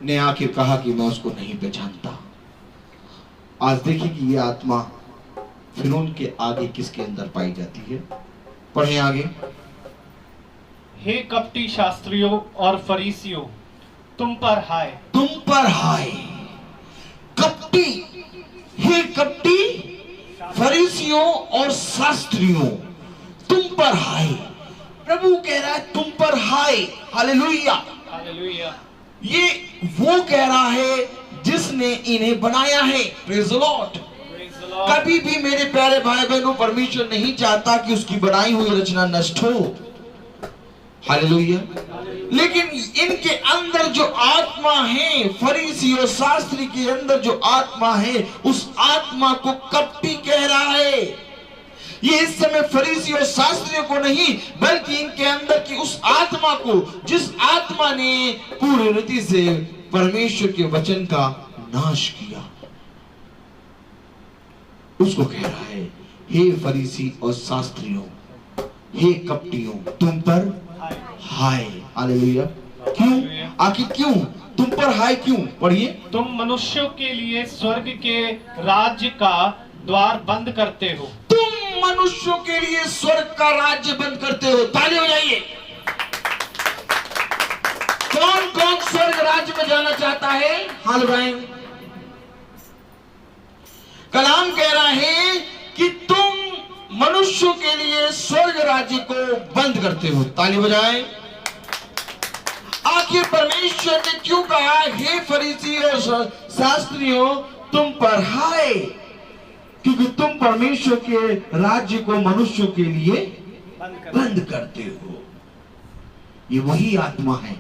ने आखिर कहा कि मैं उसको नहीं पहचानता। आज देखिए कि ये आत्मा फिरौन के आगे किसके अंदर पाई जाती है। पढ़ें आगे। हे कपटी शास्त्रियों और फरीसियों, तुम पर हाय, तुम पर हाय। कपटी, हे कपटी फरीसियों और शास्त्रियों, तुम पर हाय। प्रभु कह रहा है तुम पर हाय। Hallelujah, hallelujah. ये वो कह रहा है जिसने इन्हें बनाया है। Praise the Lord. Praise the Lord. कभी भी मेरे प्यारे भाई बहनों, परमेश्वर नहीं चाहता कि उसकी बनाई हुई रचना नष्ट हो। हालेलुया। लेकिन इनके अंदर जो आत्मा है, फरीसी और शास्त्री के अंदर जो आत्मा है, उस आत्मा को कपटी कह रहा है। ये इस समय फरीसी और शास्त्रियों को नहीं, बल्कि इनके अंदर की उस आत्मा को, जिस आत्मा ने पूरी रीति से परमेश्वर के वचन का नाश किया, उसको कह रहा है हे फरीसी और शास्त्रियों, हे कपटियों, तुम पर हाय। हालेलुया। क्यों? हालेलुया। आखिर क्यों तुम पर हाय क्यों? पढ़िए। तुम मनुष्यों के लिए स्वर्ग के राज्य का द्वार बंद करते हो। तुम मनुष्यों के लिए स्वर्ग का राज्य बंद करते हो। ताली बजाइए। कौन कौन स्वर्ग राज्य में जाना चाहता है? हाथ उठाएं। कलाम कह रहा है कि तुम मनुष्यों के लिए स्वर्ग राज्य को बंद करते हो। ताली बजाएं। आखिर परमेश्वर ने क्यों कहा हे फरीसी और शास्त्रियों तुम पर हाय? क्योंकि तुम परमेश्वर के राज्य को मनुष्यों के लिए बंद करते हो। ये वही आत्मा है।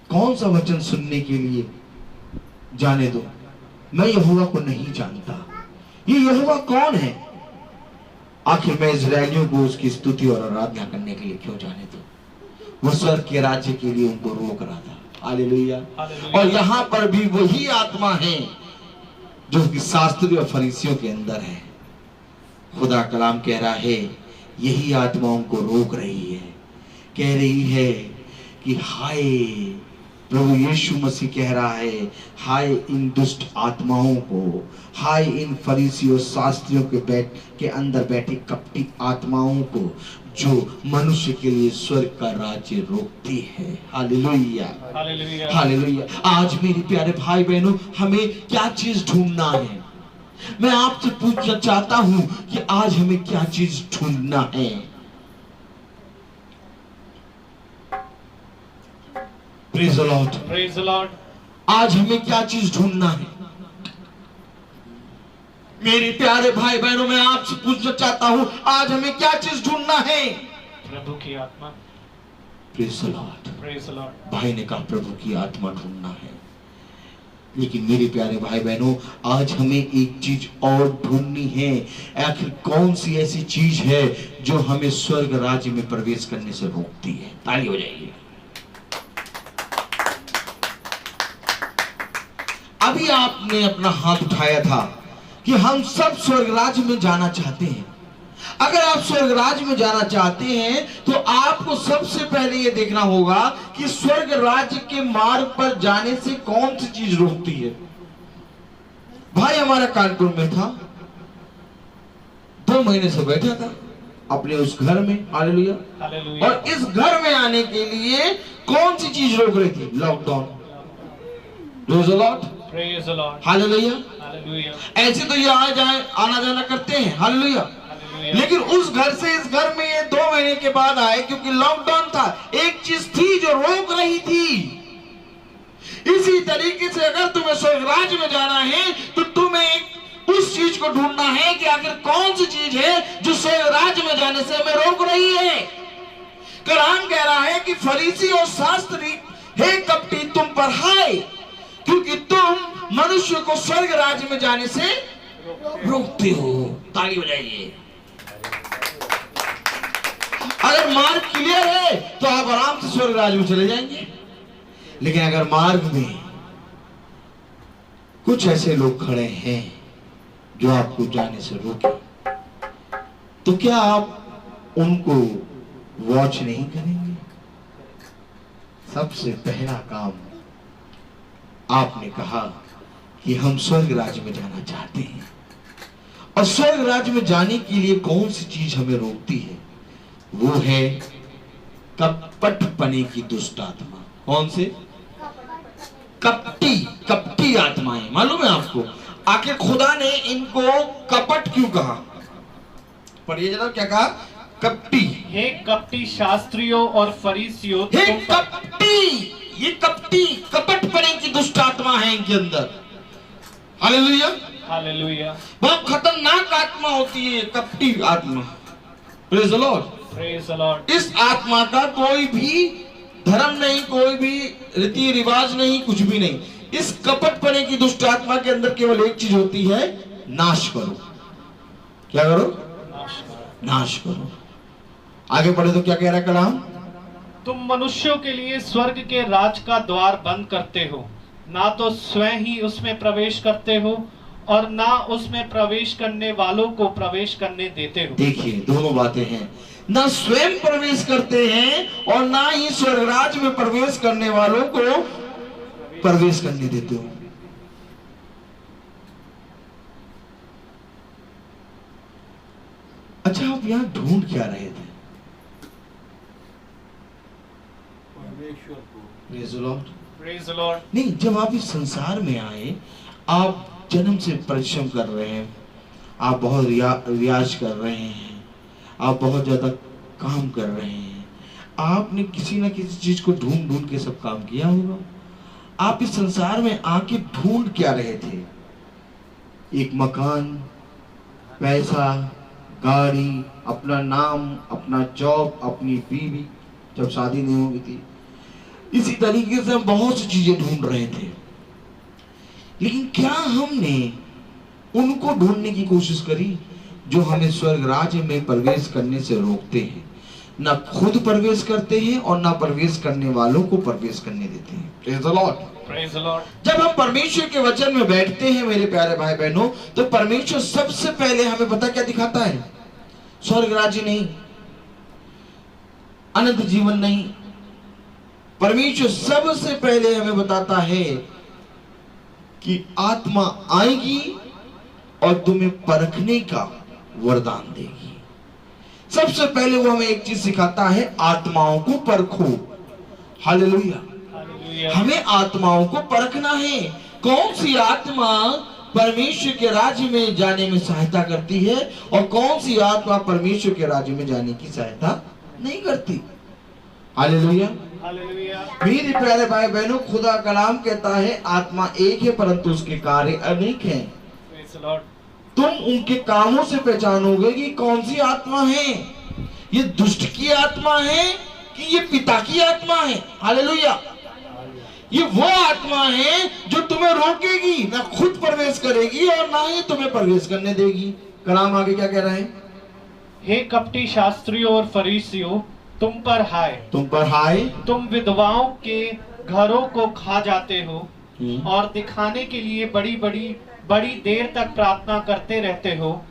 कौन सा वचन सुनने के लिए? जाने दो, मैं यहोवा को नहीं जानता। ये यहोवा कौन है? आखिर मैं इजरायलियों को उसकी स्तुति और आराधना करने के लिए क्यों जाने दो? वो स्वर्ग के राज्य के लिए उनको रोक रहा था। हालेलुया। और यहां पर भी वही आत्मा है जो कि शास्त्री और फरीसियों के अंदर है। खुदा कलाम कह रहा है यही आत्माओं को रोक रही है। कह रही है कि हाय, प्रभु यीशु मसीह कह रहा है हाय इन दुष्ट आत्माओं को, हाय इन फरीसियों शास्त्रियों के अंदर बैठी कपटी आत्माओं को जो मनुष्य के लिए स्वर्ग का राज्य रोकती है। Hallelujah, hallelujah, hallelujah. आज मेरे प्यारे भाई बहनों, हमें क्या चीज ढूंढना है? मैं आपसे पूछना चाहता हूं कि आज हमें क्या चीज ढूंढना है? Praise the Lord, praise the Lord. आज हमें क्या चीज ढूंढना है? मेरे प्यारे भाई बहनों, मैं आपसे पूछना चाहता हूं आज हमें क्या चीज ढूंढना है? प्रभु की आत्मा। Praise the Lord. Praise the Lord. भाई ने कहा प्रभु की आत्मा ढूंढना है। लेकिन मेरे प्यारे भाई बहनों, आज हमें एक चीज और ढूंढनी है। आखिर कौन सी ऐसी चीज है जो हमें स्वर्ग राज्य में प्रवेश करने से रोकती है? ताली हो जाएगी। अभी आपने अपना हाथ उठाया था कि हम सब स्वर्ग राज्य में जाना चाहते हैं। अगर आप स्वर्ग राज्य में जाना चाहते हैं तो आपको सबसे पहले यह देखना होगा कि स्वर्ग राज्य के मार्ग पर जाने से कौन सी चीज रोकती है। भाई हमारा कानपुर में था, 2 महीने से बैठा था अपने उस घर में। Hallelujah, hallelujah. और इस घर में आने के लिए कौन सी चीज रोक रही थी? Lockdown. Praise the Lord, praise the Lord. Hallelujah. Hallelujah, ऐसे तो ये आना जाना करते हैं। हालेलुया। हालेलुया। लेकिन उस घर से इस घर में ये 2 महीने के बाद आए क्योंकि लॉकडाउन था। एक चीज थी जो रोक रही थी। इसी तरीके से अगर तुम्हें स्वर्ग राज्य में जाना है तो तुम्हें उस चीज को ढूंढना है कि आखिर कौन सी चीज है जो स्वर्ग राज्य में जाने से हमें रोक रही है। कुरान कह रहा है कि फरीसी और शास्त्री, हे कपटी तुम पर हाय, क्योंकि तुम मनुष्य को स्वर्ग राज्य में जाने से रोकते हो। ताली बजाइए। अगर मार्ग क्लियर है तो आप आराम से स्वर्ग राज्य में चले जाएंगे। लेकिन अगर मार्ग में कुछ ऐसे लोग खड़े हैं जो आपको जाने से रोके, तो क्या आप उनको वॉच नहीं करेंगे? सबसे पहला काम आपने कहा कि हम स्वर्ग राज्य में जाना चाहते हैं, और स्वर्ग राज्य में जाने के लिए कौन सी चीज हमें रोकती है? वो है कपटपने की दुष्ट आत्मा। कौन से? कपटी आत्माएं। मालूम है आपको आखिर खुदा ने इनको कपट क्यों कहा? पढ़िए जरा, क्या कहा? कपटी। हे कपटी शास्त्रियों और फरीसियों, हे तुम पर कपटी, ये कपटी कपटपने की दुष्ट आत्मा है इनके अंदर। Hallelujah, hallelujah. बहुत खतरनाक आत्मा होती है कपटी आत्मा। Praise the Lord, praise the Lord. इस आत्मा का कोई भी धर्म नहीं, कोई भी रीति रिवाज नहीं, कुछ भी नहीं। इस कपटपने की दुष्ट आत्मा के अंदर केवल एक चीज होती है, नाश करो। क्या करो? नाश करो। आगे बढ़े तो क्या कह रहा है कलाम? तुम मनुष्यों के लिए स्वर्ग के राज का द्वार बंद करते हो, ना तो स्वयं ही उसमें प्रवेश करते हो और ना उसमें प्रवेश करने वालों को प्रवेश करने देते हो। देखिए, दोनों बातें हैं। ना स्वयं प्रवेश करते हैं और ना ही स्वर्गराज में प्रवेश करने वालों को प्रवेश करने देते हो। अच्छा, आप यहां ढूंढ क्या रहे थे? Praise the Lord. Praise the Lord. नहीं, जब आप इस संसार में आए, आप जन्म से परिश्रम कर रहे हैं, आप बहुत रियाज कर रहे हैं, आप बहुत ज्यादा काम कर रहे हैं, आपने किसी ना किसी चीज को ढूंढ ढूंढ के सब काम किया होगा। आप इस संसार में आके ढूंढ क्या रहे थे? एक मकान, पैसा, गाड़ी, अपना नाम, अपना जॉब, अपनी बीवी जब शादी नहीं हुई थी, इसी तरीके से हम बहुत सी चीजें ढूंढ रहे थे। लेकिन क्या हमने उनको ढूंढने की कोशिश करी जो हमें स्वर्ग राज्य में प्रवेश करने से रोकते हैं? ना खुद प्रवेश करते हैं और ना प्रवेश करने वालों को प्रवेश करने देते हैं। Praise the Lord. Praise the Lord. जब हम परमेश्वर के वचन में बैठते हैं मेरे प्यारे भाई बहनों, तो परमेश्वर सबसे पहले हमें पता क्या दिखाता है? स्वर्ग राज्य नहीं, अनंत जीवन नहीं। परमेश्वर सबसे पहले हमें बताता है कि आत्मा आएगी और तुम्हें परखने का वरदान देगी। सबसे पहले वो हमें एक चीज सिखाता है, आत्माओं को परखो। हालेलुया। Hallelujah. हमें आत्माओं को परखना है। कौन सी आत्मा परमेश्वर के राज्य में जाने में सहायता करती है और कौन सी आत्मा परमेश्वर के राज्य में जाने की सहायता नहीं करती। हालेलुया। Hallelujah. मेरे प्यारे भाई बहनों, खुदा कलाम कहता है आत्मा एक है परंतु उसके कार्य अनेक हैं। Praise the Lord. तुम उनके कामों से पहचानोगे कि कौन सी आत्मा है। ये दुष्ट की आत्मा है कि ये पिता की आत्मा है। हालेलुया। ये वो आत्मा है जो तुम्हें रोकेगी, ना खुद प्रवेश करेगी और ना ही तुम्हें प्रवेश करने देगी। कलाम आगे क्या कह रहा है? हे कपटी शास्त्रियों और फरीसियों, तुम पर हाय, तुम पर हाय। तुम विधवाओं के घरों को खा जाते हो और दिखाने के लिए बड़ी देर तक प्रार्थना करते रहते हो,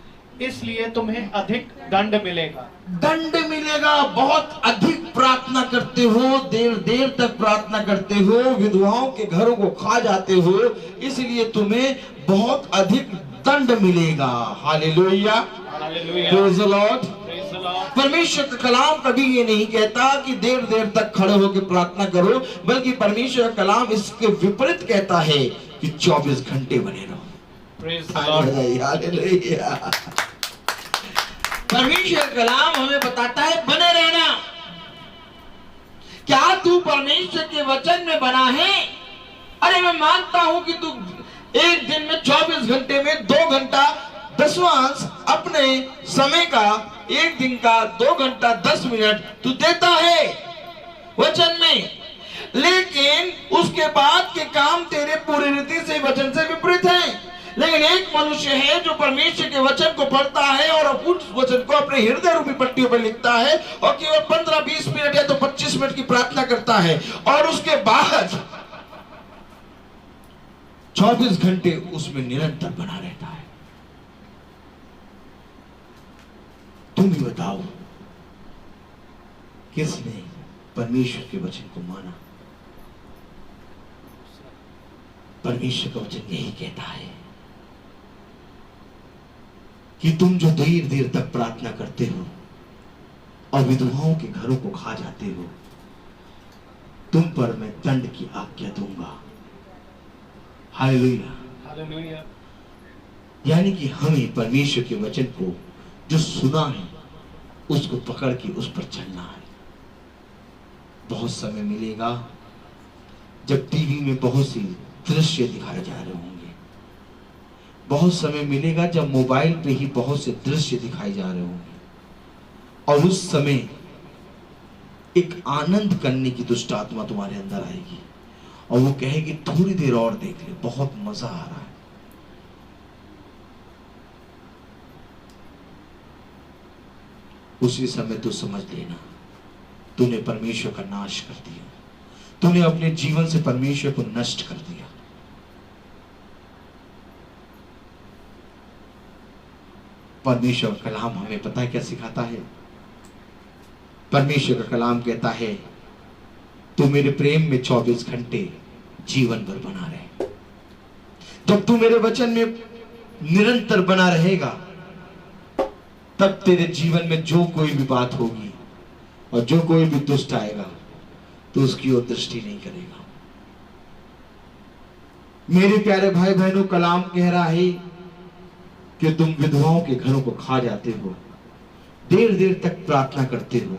इसलिए तुम्हें अधिक दंड मिलेगा। दंड मिलेगा। बहुत अधिक प्रार्थना करते हो, देर देर तक प्रार्थना करते हो, विधवाओं के घरों को खा जाते हो, इसलिए तुम्हें बहुत अधिक दंड मिलेगा। Hallelujah. Hallelujah. Praise the Lord. Praise the Lord. परमेश्वर का कलाम कभी ये नहीं कहता कि देर देर तक खड़े होकर प्रार्थना करो, बल्कि परमेश्वर का कलाम इसके विपरीत कहता है कि 24 घंटे बने रहो। Praise the Lord. हालेलुया। परमेश्वर का कलाम हमें बताता है बने रहना। क्या तू परमेश्वर के वचन में बना है? अरे मैं मानता हूं कि तू एक दिन में 24 घंटे में 2 घंटा 10वां अपने समय का, एक दिन का 2 घंटा 10 मिनट तू देता है वचन में, लेकिन उसके बाद के काम तेरे पूरी रीति से वचन से विपरीत है। लेकिन एक मनुष्य है जो परमेश्वर के वचन को पढ़ता है और उस वचन को अपने हृदय रूपी पट्टियों पर लिखता है और केवल 15-20 मिनट या तो 25 मिनट की प्रार्थना करता है और उसके बाद 24 घंटे उसमें निरंतर बना रहता है। तुम ही बताओ, किसने परमेश्वर के वचन को माना? परमेश्वर का वचन यही कहता है कि तुम जो देर देर तक प्रार्थना करते हो और विधवाओं के घरों को खा जाते हो, तुम पर मैं दंड की आज्ञा दूंगा। हालेलुया। Hallelujah. यानी कि हमें परमेश्वर के वचन को जो सुना है उसको पकड़ के उस पर चलना है। बहुत समय मिलेगा जब टीवी में बहुत सी दृश्य दिखाए जा रहे होंगे, बहुत समय मिलेगा जब मोबाइल पे ही बहुत से दृश्य दिखाए जा रहे होंगे, और उस समय एक आनंद करने की दुष्ट आत्मा तुम्हारे अंदर आएगी और वो कहेगी थोड़ी देर और देख ले, बहुत मजा आ रहा है। उसी समय तू समझ लेना तूने परमेश्वर का नाश कर दिया, तूने अपने जीवन से परमेश्वर को नष्ट कर दिया। परमेश्वर कलाम हमें पता है क्या सिखाता है? परमेश्वर का कलाम कहता है तू मेरे प्रेम में 24 घंटे जीवन भर बना रहे। जब तू मेरे वचन में निरंतर बना रहेगा तब तेरे जीवन में जो कोई भी बात होगी और जो कोई भी दुष्ट आएगा तो उसकी ओर दृष्टि नहीं करेगा। मेरे प्यारे भाई बहनों, कलाम कह रहा है कि तुम विधवाओं के घरों को खा जाते हो, देर देर तक प्रार्थना करते हो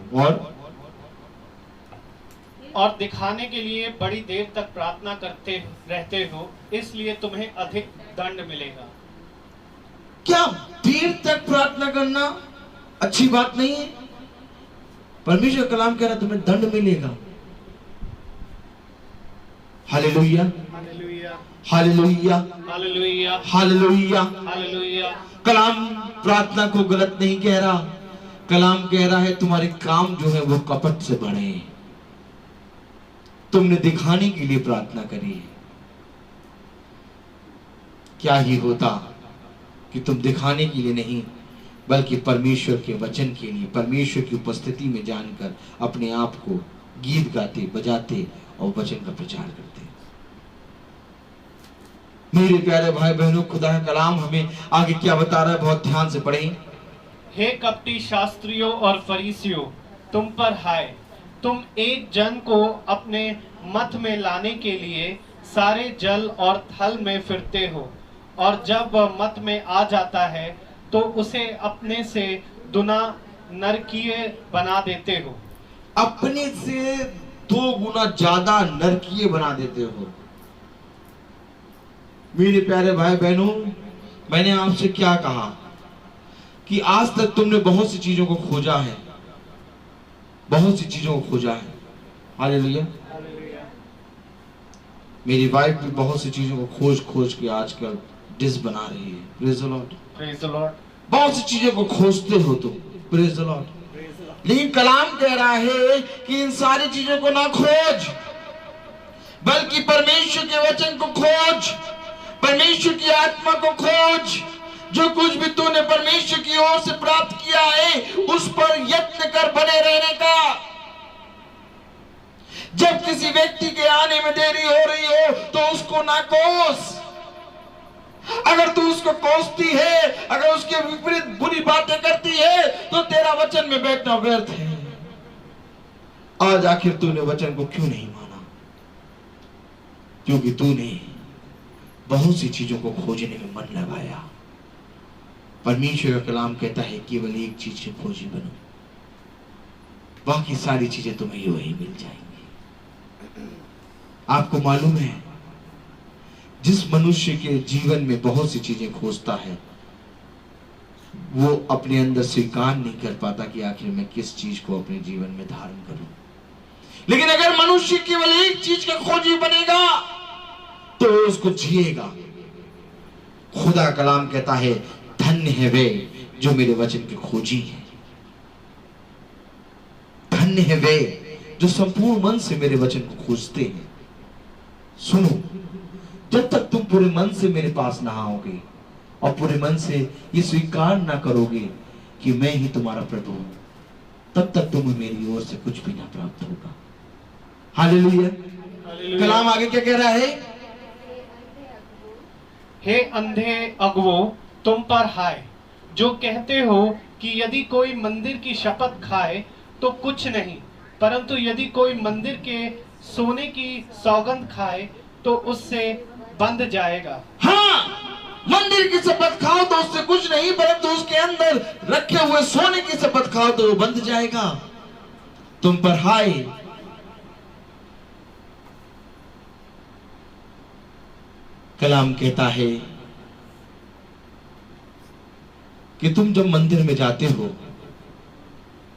और दिखाने के लिए बड़ी देर तक प्रार्थना करते रहते हो, इसलिए तुम्हें अधिक दंड मिलेगा। क्या देर तक प्रार्थना करना अच्छी बात नहीं है? परमेश्वर कलाम कह रहा तुम्हें दंड मिलेगा। Hallelujah, hallelujah, hallelujah, hallelujah, hallelujah. Hallelujah. कलाम प्रार्थना को गलत नहीं कह रहा। कलाम कह रहा है तुम्हारे काम जो है वो कपट से बढ़े। तुमने दिखाने के लिए प्रार्थना करी है। क्या ही होता कि तुम दिखाने के लिए नहीं बल्कि परमेश्वर के वचन के लिए, परमेश्वर की उपस्थिति में जानकर अपने आप को गीत गाते, बजाते और वचन का प्रचार करते। मेरे प्यारे भाई बहनों, खुदा का कलाम हमें आगे क्या बता रहा है, बहुत ध्यान से पढ़ें। हे कपटी शास्त्रियों और फरीसियों, तुम पर हाय, तुम एक जन को अपने मत में लाने के लिए सारे जल और थल में फिरते हो, और जब वह मत में आ जाता है तो उसे अपने से दुना नरकीय बना देते हो। अपने से 2 गुना ज्यादा नरकीय बना देते हो। मेरे प्यारे भाई बहनों, मैंने आपसे क्या कहा कि आज तक तुमने बहुत सी चीजों को खोजा है, बहुत सी चीजों को खोजा है। हालेलुया। मेरी वाइफ भी बहुत सी चीजों को खोज खोज के आजकल डिश बना रही है। Praise the Lord, praise the Lord. बहुत सी चीजों को खोजते हो तुम। Praise the Lord. लेकिन कलाम कह रहा है कि इन सारी चीजों को ना खोज, बल्कि परमेश्वर के वचन को खोज, परमेश्वर की आत्मा को खोज। जो कुछ भी तूने परमेश्वर की ओर से प्राप्त किया है उस पर यत्न कर बने रहने का। जब किसी व्यक्ति के आने में देरी हो रही हो तो उसको ना कोस। अगर तू उसको कोसती है, अगर उसके विपरीत बुरी बातें करती है तो तेरा वचन में बैठना व्यर्थ है। आज आखिर तूने वचन को क्यों नहीं माना? क्योंकि तूने बहुत सी चीजों को खोजने में मन लगाया। परमेश्वर का कलाम कहता है केवल एक चीज के खोजी बनो, बाकी सारी चीजें तुम्हें वही मिल जाएंगी। आपको मालूम है, जिस मनुष्य के जीवन में बहुत सी चीजें खोजता है वो अपने अंदर स्वीकार नहीं कर पाता कि आखिर मैं किस चीज को अपने जीवन में धारण करूं। लेकिन अगर मनुष्य केवल एक चीज का खोजी बनेगा तो उसको जिएगा। खुदा कलाम कहता है धन्य है वे जो मेरे वचन के खोजी हैं। धन्य है वे जो संपूर्ण मन से मेरे वचन को खोजते हैं। सुनो, जब तक तुम पूरे मन से मेरे पास ना आओगे और पूरे मन से ये स्वीकार ना करोगे कि मैं ही तुम्हारा प्रभु हूं, तब तक तुम्हें मेरी ओर से कुछ भी ना प्राप्त होगा। हालेलुया। कलाम आगे क्या कह रहा है? हे अंधे अगुवो, तुम पर हाय, जो कहते हो कि यदि कोई मंदिर की शपथ खाए तो कुछ नहीं, परंतु यदि कोई मंदिर के सोने की सौगंध खाए तो उससे बंध जाएगा। हाँ, मंदिर की शपथ खाओ तो उससे कुछ नहीं, परंतु उसके अंदर रखे हुए सोने की शपथ खाओ तो वो बंध जाएगा। तुम पर हाय। कलाम कहता है कि तुम जब मंदिर में जाते हो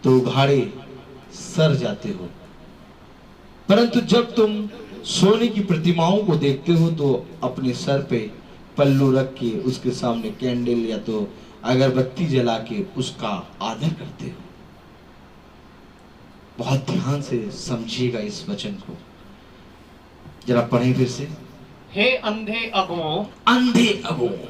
तो उघाड़े सर जाते हो, परंतु जब तुम सोने की प्रतिमाओं को देखते हो तो अपने सर पे पल्लू रख के उसके सामने कैंडल या तो अगरबत्ती जला के उसका आदर करते हो। बहुत ध्यान से समझिएगा इस वचन को, जरा पढ़ें फिर से। हे अंधे अगुवो, अंधे अगुवो,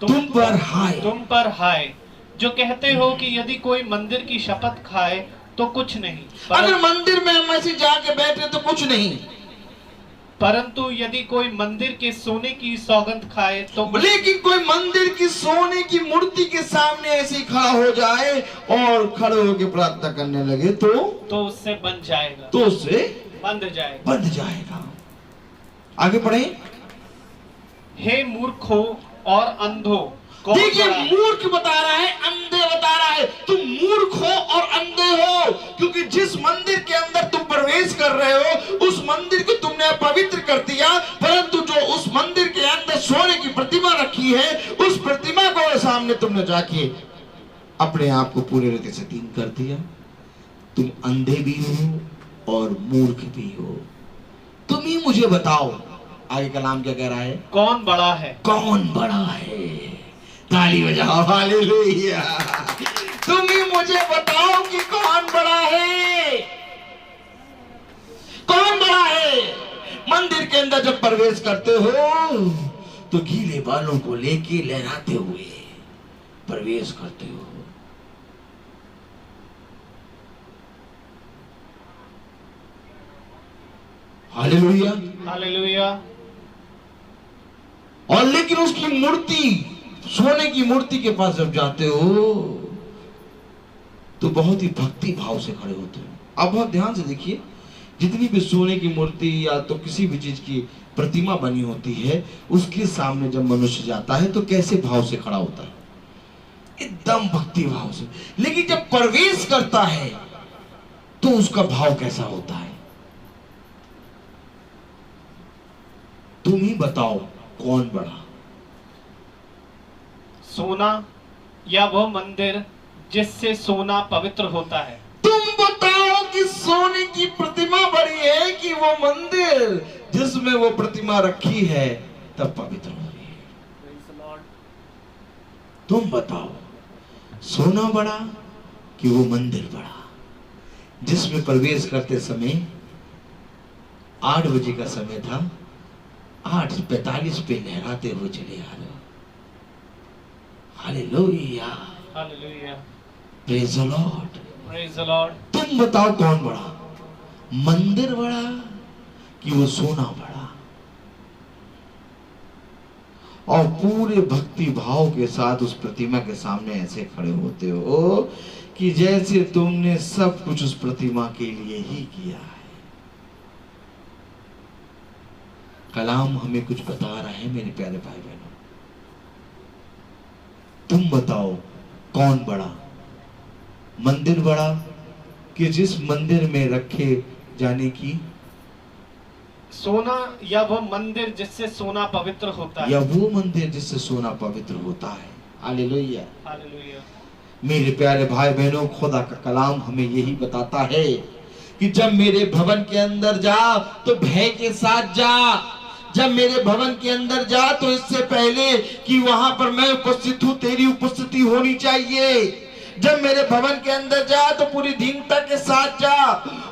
तुम पर हाय, तुम पर हाय, जो कहते हो कि यदि कोई मंदिर की शपथ खाए तो कुछ नहीं, अगर मंदिर में हम ऐसे जाके बैठे तो कुछ नहीं, परंतु यदि कोई मंदिर के सोने की सौगंध खाए तो लेकिन कोई मंदिर की सोने की मूर्ति के सामने ऐसे ही खड़ा हो जाए और खड़े होकर प्रार्थना करने लगे तो उससे बन जाएगा, तो उससे बंध जाएगा। आगे पढ़े। हे मूर्खों और अंधों, कौन देखिए बड़ा है? मूर्ख बता रहा है, अंधे बता रहा है। तुम मूर्ख हो और अंधे हो, क्योंकि जिस मंदिर के अंदर तुम प्रवेश कर रहे हो उस मंदिर को तुमने पवित्र कर दिया, परंतु जो उस मंदिर के अंदर सोने की प्रतिमा रखी है उस प्रतिमा को सामने तुमने जाके अपने आप को पूरे रीति से दीन कर दिया। तुम अंधे भी हो और मूर्ख भी हो। तुम ही मुझे बताओ, आगे कलाम क्या कह रहा है? कौन बड़ा है? कौन बड़ा है? ताली बजाओ, हालेलुया। तुम ही मुझे बताओ कि कौन बड़ा है, कौन बड़ा है? मंदिर के अंदर जब प्रवेश करते हो तो गीले बालों को लेके लहराते हुए प्रवेश करते हो। Hallelujah, hallelujah. और लेकिन उसकी मूर्ति, सोने की मूर्ति के पास जब जाते हो तो बहुत ही भक्ति भाव से खड़े होते हो। आप बहुत ध्यान से देखिए, जितनी भी सोने की मूर्ति या तो किसी भी चीज की प्रतिमा बनी होती है उसके सामने जब मनुष्य जाता है तो कैसे भाव से खड़ा होता है? एकदम भक्ति भाव से। लेकिन जब प्रवेश करता है तो उसका भाव कैसा होता है? तुम ही बताओ कौन बड़ा? सोना या वो मंदिर जिससे सोना पवित्र होता है? तुम बताओ कि सोने की प्रतिमा बड़ी है कि वो मंदिर जिसमें वो प्रतिमा रखी है तब पवित्र हो रही है? तुम बताओ, सोना बड़ा कि वो मंदिर बड़ा जिसमें प्रवेश करते समय 8 बजे का समय था, 8:45 पे लहराते हुए चले आ रहे हो। Hallelujah, hallelujah, praise the Lord, praise the Lord. तुम बताओ कौन बड़ा? मंदिर बड़ा कि वो सोना बड़ा? और पूरे भक्ति भाव के साथ उस प्रतिमा के सामने ऐसे खड़े होते हो कि जैसे तुमने सब कुछ उस प्रतिमा के लिए ही किया है। कलाम हमें कुछ बता रहा है मेरे प्यारे भाई बहनों। तुम बताओ कौन बड़ा? मंदिर बड़ा कि जिस मंदिर में रखे जाने की, सोना या वो मंदिर जिससे सोना पवित्र होता है? या वो मंदिर जिससे सोना पवित्र होता है? Hallelujah, hallelujah. मेरे प्यारे भाई बहनों, खुदा का कलाम हमें यही बताता है कि जब मेरे भवन के अंदर जा तो भय के साथ जा। जब मेरे भवन के अंदर जा तो इससे पहले कि वहां पर मैं उपस्थित हूं, तेरी उपस्थिति होनी चाहिए। जब मेरे भवन के अंदर जा तो पूरी दीनता के साथ जा।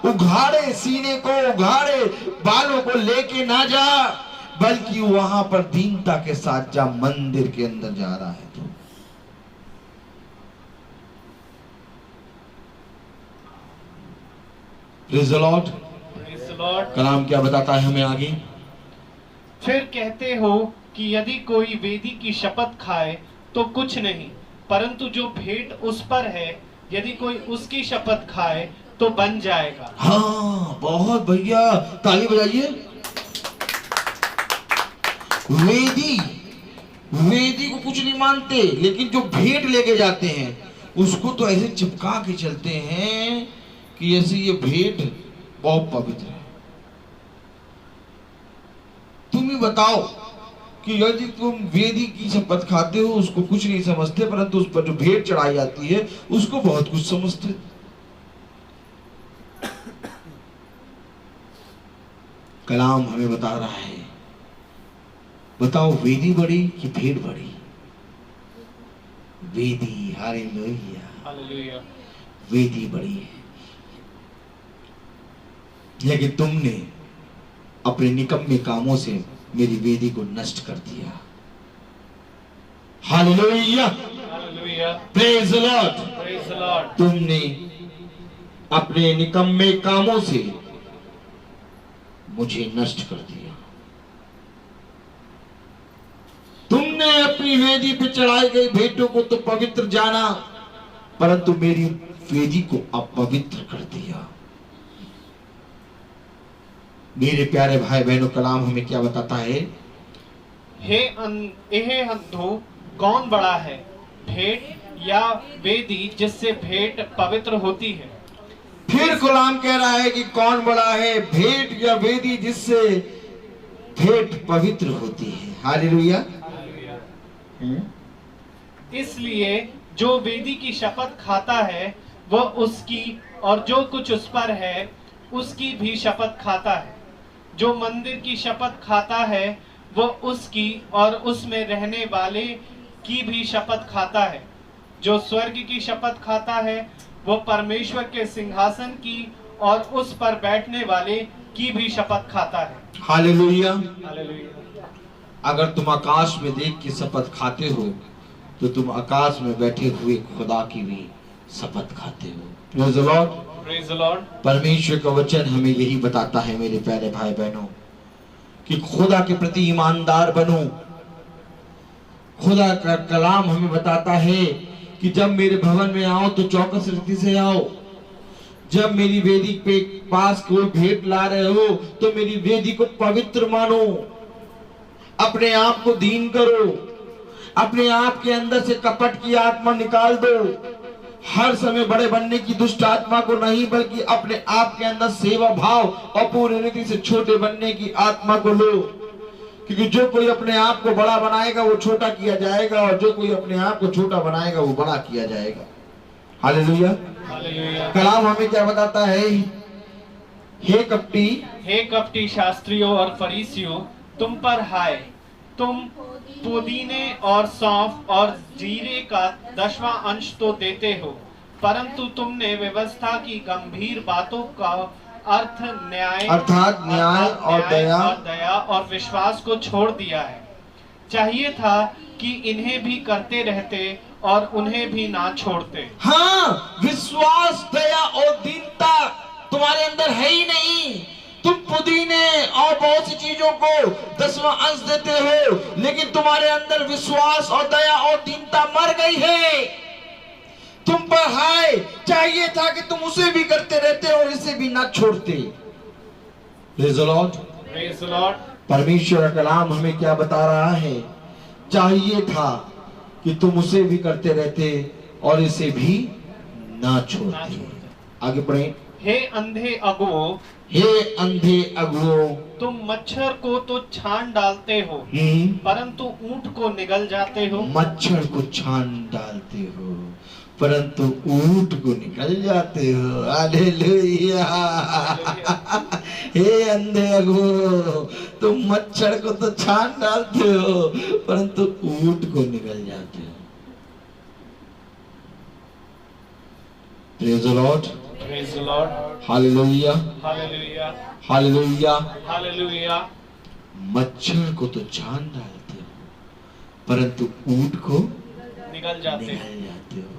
उघाड़े सीने को, उघाड़े बालों को लेके ना जा, बल्कि वहां पर दीनता के साथ जा। मंदिर के अंदर जा रहा है तो praise the Lord. Praise the Lord. कलाम क्या बताता है हमें आगे? फिर कहते हो कि यदि कोई वेदी की शपथ खाए तो कुछ नहीं, परंतु जो भेंट उस पर है यदि कोई उसकी शपथ खाए तो बन जाएगा। हाँ, बहुत भैया, ताली बजाइए। वेदी को कुछ नहीं मानते, लेकिन जो भेंट लेके जाते हैं उसको तो ऐसे चिपका के चलते हैं कि ऐसे ये भेंट बहुत पवित्र है। तुम ही बताओ कि यदि तुम वेदी की शपथ खाते हो उसको कुछ नहीं समझते, परंतु उस पर जो भेंट चढ़ाई जाती है उसको बहुत कुछ समझते। कलाम हमें बता रहा है, बताओ वेदी बड़ी कि भेंट बड़ी? वेदी, हालेलुया, हालेलुया। वेदी बड़ी है। लेकिन तुमने अपने निकम्मे कामों से मेरी वेदी को नष्ट कर दिया। Hallelujah, hallelujah, praise the Lord. Praise the Lord. तुमने अपने निकम्मे कामों से मुझे नष्ट कर दिया। तुमने अपनी वेदी पे चढ़ाई गई भेंटों को तो पवित्र जाना, परंतु मेरी वेदी को अपवित्र कर दिया। मेरे प्यारे भाई बहनों, कलाम हमें क्या बताता है? हे अंधो, कौन बड़ा है, भेंट या वेदी जिससे भेंट पवित्र होती है? फिर कलाम कह रहा है कि कौन बड़ा है, भेंट या वेदी जिससे भेंट पवित्र होती है। हालेलुया। इसलिए जो वेदी की शपथ खाता है वह उसकी और जो कुछ उस पर है उसकी भी शपथ खाता है। जो मंदिर की शपथ खाता है वह उसकी और उसमें रहने वाले की भी शपथ खाता है। जो स्वर्ग की शपथ खाता है वह परमेश्वर के सिंहासन की और उस पर बैठने वाले की भी शपथ खाता है। हालेलुया। हालेलुया। अगर तुम आकाश में देख के शपथ खाते हो तो तुम आकाश में बैठे हुए खुदा की भी शपथ खाते हो। Praise the Lord. Praise the Lord. परमेश्वर का वचन हमें यही बताता है मेरे प्यारे भाई बहनों कि खुदा के प्रति ईमानदार बनो। खुदा का कलाम हमें बताता है कि जब मेरे भवन में आओ तो चौकस रीति से आओ। जब मेरी वेदी पे पास कोई भेंट ला रहे हो तो मेरी वेदी को पवित्र मानो। अपने आप को दीन करो। अपने आप के अंदर से कपट की आत्मा निकाल दो। हर समय बड़े बनने की दुष्ट आत्मा को नहीं, बल्कि अपने आप के अंदर सेवा भाव और पूरी रीति से छोटे बनने की आत्मा को लो। क्योंकि जो कोई अपने आप को बड़ा बनाएगा वो छोटा किया जाएगा, और जो कोई अपने आप को छोटा बनाएगा वो बड़ा किया जाएगा। हालेलुया। हालेलुया। कलाम हमें क्या बताता है? हे कपटी शास्त्रियों और फरीसियों, तुम पर हाय, तुम पुदीने और सौंफ और जीरे का 10वां अंश तो देते हो, परंतु तुमने व्यवस्था की गंभीर बातों का अर्थात न्याय और दया और विश्वास को छोड़ दिया है। चाहिए था कि इन्हें भी करते रहते और उन्हें भी ना छोड़ते। हाँ, विश्वास, दया और दीनता तुम्हारे अंदर है ही नहीं। तुम पुदीने और बहुत सी चीजों को 10वां अंश देते हो, लेकिन तुम्हारे अंदर विश्वास और दया और दीनता मर गई है। तुम पर हाय, चाहिए था कि तुम उसे भी करते रहते और इसे भी ना छोड़ते। Praise the Lord. Praise the Lord. परमेश्वर का कलाम हमें क्या बता रहा है? चाहिए था कि तुम उसे भी करते रहते और इसे भी ना छोड़ते। आगे बढ़े। हे अंधे अगुओं, तुम मच्छर को तो छान डालते हो, परंतु ऊंट को निगल जाते हो। मच्छर को छान डालते हो परंतु ऊंट को निकल जाते हो। हालेलुया। हे अंधे अगुओं, तुम मच्छर को तो छान डालते हो परंतु ऊंट को निकल जाते हो। Praise the Lord. Praise the Lord. Hallelujah. Hallelujah. Hallelujah. Hallelujah. मच्छर को तो छान डालते हो परंतु ऊंट को निकल जाते हो।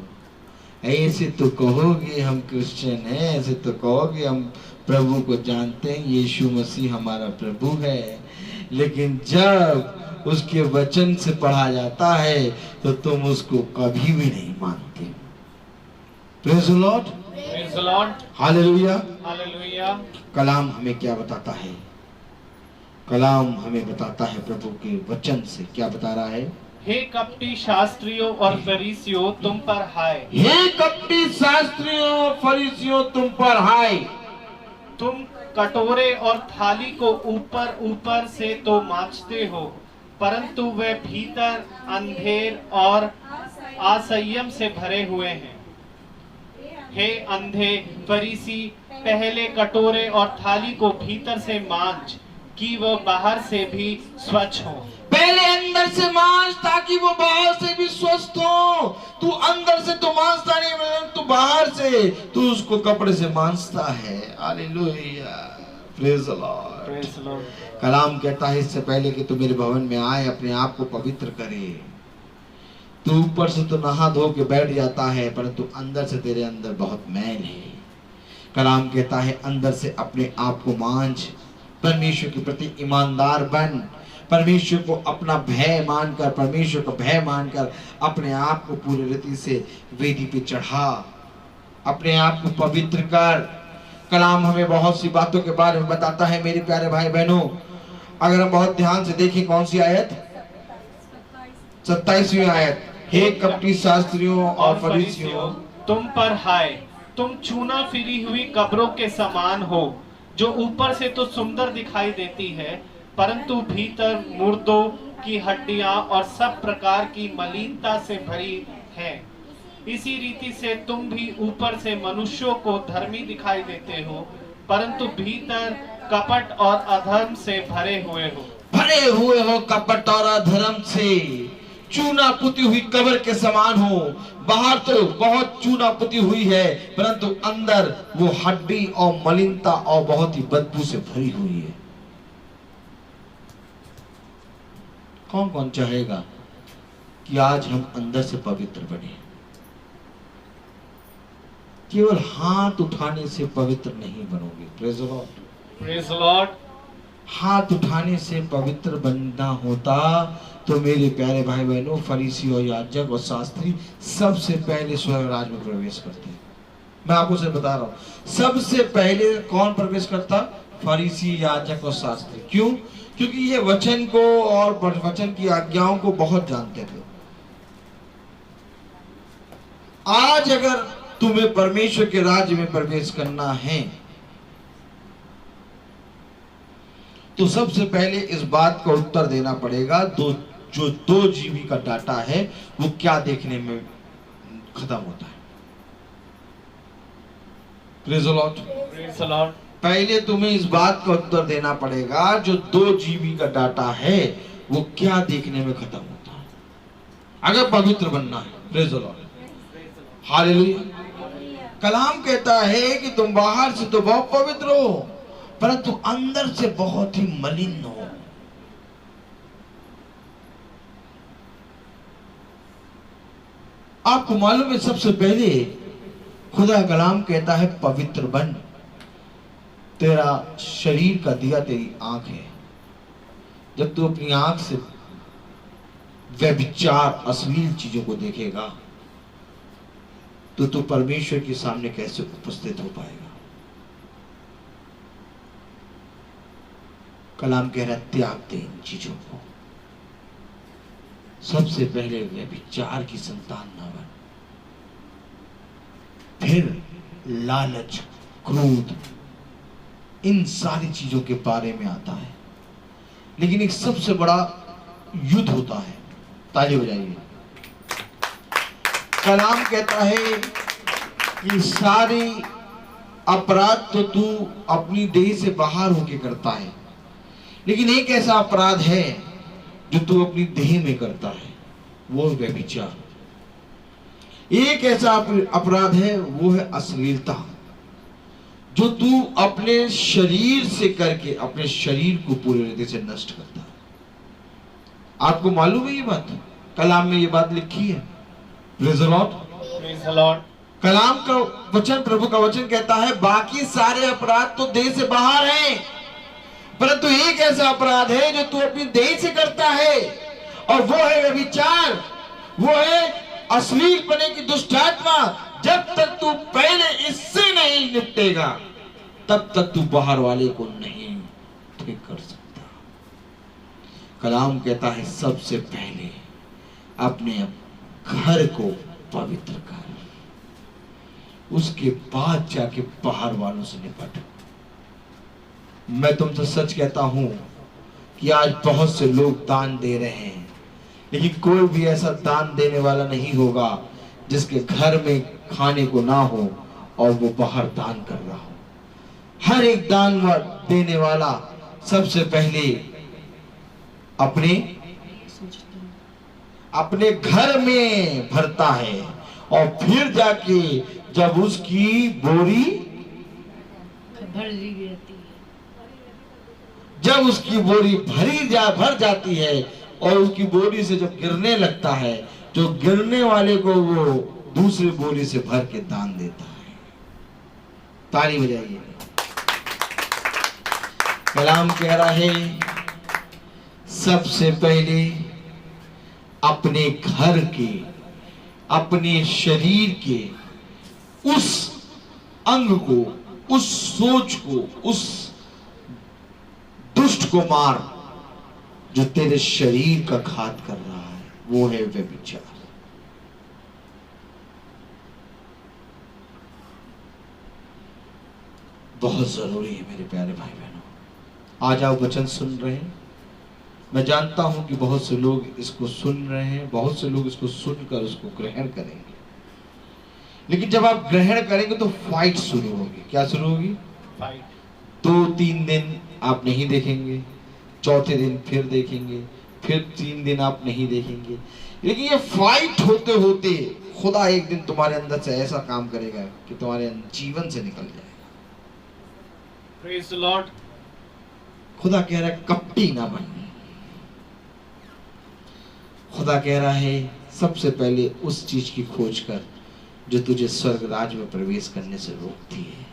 ऐसे तो कहोगे हम क्रिश्चियन हैं, ऐसे तो कहोगे हम प्रभु को जानते हैं, यीशु मसीह हमारा प्रभु है, लेकिन जब उसके वचन से पढ़ा जाता है तो तुम उसको कभी भी नहीं मानते। Praise the Lord. Praise the Lord. Hallelujah. Hallelujah. कलाम हमें क्या बताता है? कलाम हमें बताता है प्रभु के वचन से क्या बता रहा है? हे कपटी शास्त्रियों और फरीसियों, तुम पर हाय। हे कपटी शास्त्रियों और फरीसियों, तुम पर हाय। तुम कटोरे और थाली को ऊपर ऊपर से तो मांजते हो, परंतु वे भीतर अंधेर और असंयम से भरे हुए हैं। हे अंधे फरीसी, पहले कटोरे और थाली को भीतर से मांज कि वह बाहर से भी स्वच्छ हो। पहले अंदर से मांज ताकि वो बाहर से भी स्वस्थ हो। तू अंदर से तो मांजता नहीं, तू बाहर से तू उसको कपड़े से मांजता है। Hallelujah. Praise the Lord. Praise the Lord. कलाम कहता है इससे पहले कि तू मेरे भवन में आए अपने आप को पवित्र करे। तू ऊपर से तो नहा धो के बैठ जाता है परंतु अंदर से तेरे अंदर बहुत मैल है। कलाम कहता है अंदर से अपने आप को मांझ, परमेश्वर के प्रति ईमानदार बन, परमेश्वर को अपना भय मानकर, परमेश्वर का भय मानकर अपने आप को पूरी रीति से वेदी पे चढ़ा, अपने आप को पवित्र कर। कलाम हमें बहुत सी बातों के बारे में बताता है मेरे प्यारे भाई बहनों। अगर हम बहुत ध्यान से देखें, कौन सी आयत? 27वीं आयत। हे कपटी शास्त्रियों और फरीसियों, तुम पर हाय, तुम चूना फिरी हुई कब्रों के समान हो, जो ऊपर से तो सुंदर दिखाई देती है, परंतु भीतर मुर्दों की हड्डियां और सब प्रकार की मलिनता से भरी है। इसी रीति से तुम भी ऊपर से मनुष्यों को धर्मी दिखाई देते हो, परंतु भीतर कपट और अधर्म से भरे हुए हो। कपट और अधर्म से, चूना पुती हुई कब्र के समान हो। बाहर तो बहुत चूना पुती हुई है, परंतु अंदर वो हड्डी और मलिनता और बहुत ही बदबू से भरी हुई है। कौन कौन चाहेगा कि आज हम अंदर से पवित्र बने? केवल हाथ उठाने से पवित्र नहीं बनोगे। Praise the Lord, praise the Lord. हाथ उठाने से पवित्र बनना होता तो मेरे प्यारे भाई बहनों, फरीसी और याजक और शास्त्री सबसे पहले स्वर्ग राज्य में प्रवेश करते हैं। मैं आपको से बता रहा हूं, सबसे पहले कौन प्रवेश करता? फरीसी, याजक और शास्त्री। क्यों? क्योंकि ये वचन को और वचन की आज्ञाओं को बहुत जानते थे। आज अगर तुम्हें परमेश्वर के राज्य में प्रवेश करना है तो सबसे पहले इस बात का उत्तर देना पड़ेगा, जो दो जीबी का डाटा है वो क्या देखने में खत्म होता है। Praise the Lord, praise the Lord. पहले तुम्हें इस बात का उत्तर देना पड़ेगा, जो 2 जीबी का डाटा है वो क्या देखने में खत्म होता है अगर पवित्र बनना है। Praise the Lord, hallelujah. कलाम कहता है कि तुम बाहर से तो बहुत पवित्र हो, परंतु अंदर से बहुत ही मलिन हो। आपको मालूम है, सबसे पहले खुदा कलाम कहता है पवित्र बन। तेरा शरीर का दिया तेरी आंख है। जब तू अपनी आंख से व्यभिचार, अश्लील चीजों को देखेगा तो तू परमेश्वर के सामने कैसे उपस्थित हो पाएगा? कलाम कह रहा है त्याग दे इन चीजों को। सबसे पहले व्यभिचार की संतान ना बन, फिर लालच, क्रोध, इन सारी चीजों के बारे में आता है। लेकिन एक सबसे बड़ा युद्ध होता है। ताली बजाइए। कलाम कहता है कि सारी अपराध तो तू अपनी देह से बाहर होके करता है, लेकिन एक ऐसा अपराध है जो तू अपनी देह में करता है, वो व्यभिचार। एक ऐसा अपराध है, वो है अश्लीलता, जो तू अपने शरीर से करके अपने शरीर को पूरी रीति से नष्ट करता है। आपको मालूम है ये बात? कलाम में ये बात लिखी है। Praise the Lord, praise the Lord. कलाम का वचन, प्रभु का वचन कहता है बाकी सारे अपराध तो देह से बाहर हैं, परंतु एक ऐसा अपराध है जो तू अपनी देह से करता है, और वो है व्यभिचार, वो है अश्लीलपने की दुष्टात्मा। जब तक तू पहले इससे नहीं निपटेगा तब तक तू बाहर वाले को नहीं ठीक कर सकता। कलाम कहता है सबसे पहले अपने घर को पवित्र कर, उसके बाद जाके बाहर वालों से निपट। मैं तुमसे सच कहता हूं कि आज बहुत से लोग दान दे रहे हैं, लेकिन कोई भी ऐसा दान देने वाला नहीं होगा जिसके घर में खाने को ना हो और वो बाहर दान कर रहा हो। हर एक दान देने वाला सबसे पहले अपने घर में भरता है, और फिर जाके जब उसकी बोरी भर जाती है और उसकी बोरी से जब गिरने लगता है, तो गिरने वाले को वो दूसरी बोरी से भर के दान देता है। ताली बजाइए। कलाम कह रहा है सबसे पहले अपने घर के, अपने शरीर के उस अंग को, उस सोच को, उस दुष्ट को मार जो तेरे शरीर का घात कर रहा है, वो है व्यभिचार। बहुत जरूरी है मेरे प्यारे भाई बहनों। आज आप वचन सुन रहे हैं, मैं जानता हूं कि बहुत से लोग इसको सुन रहे हैं, बहुत से लोग इसको सुनकर उसको ग्रहण करेंगे, लेकिन जब आप ग्रहण करेंगे तो फाइट शुरू होगी। क्या शुरू होगी? फाइट। 2-3 दिन आप नहीं देखेंगे, चौथे दिन फिर देखेंगे, फिर 3 दिन आप नहीं देखेंगे, लेकिन ये फाइट होते होते खुदा एक दिन तुम्हारे अंदर से ऐसा काम करेगा कि तुम्हारे जीवन से निकल जाएगा। Praise the Lord. खुदा कह रहा है कपटी ना बन। खुदा कह रहा है सबसे पहले उस चीज की खोज कर जो तुझे स्वर्ग राज में प्रवेश करने से रोकती है,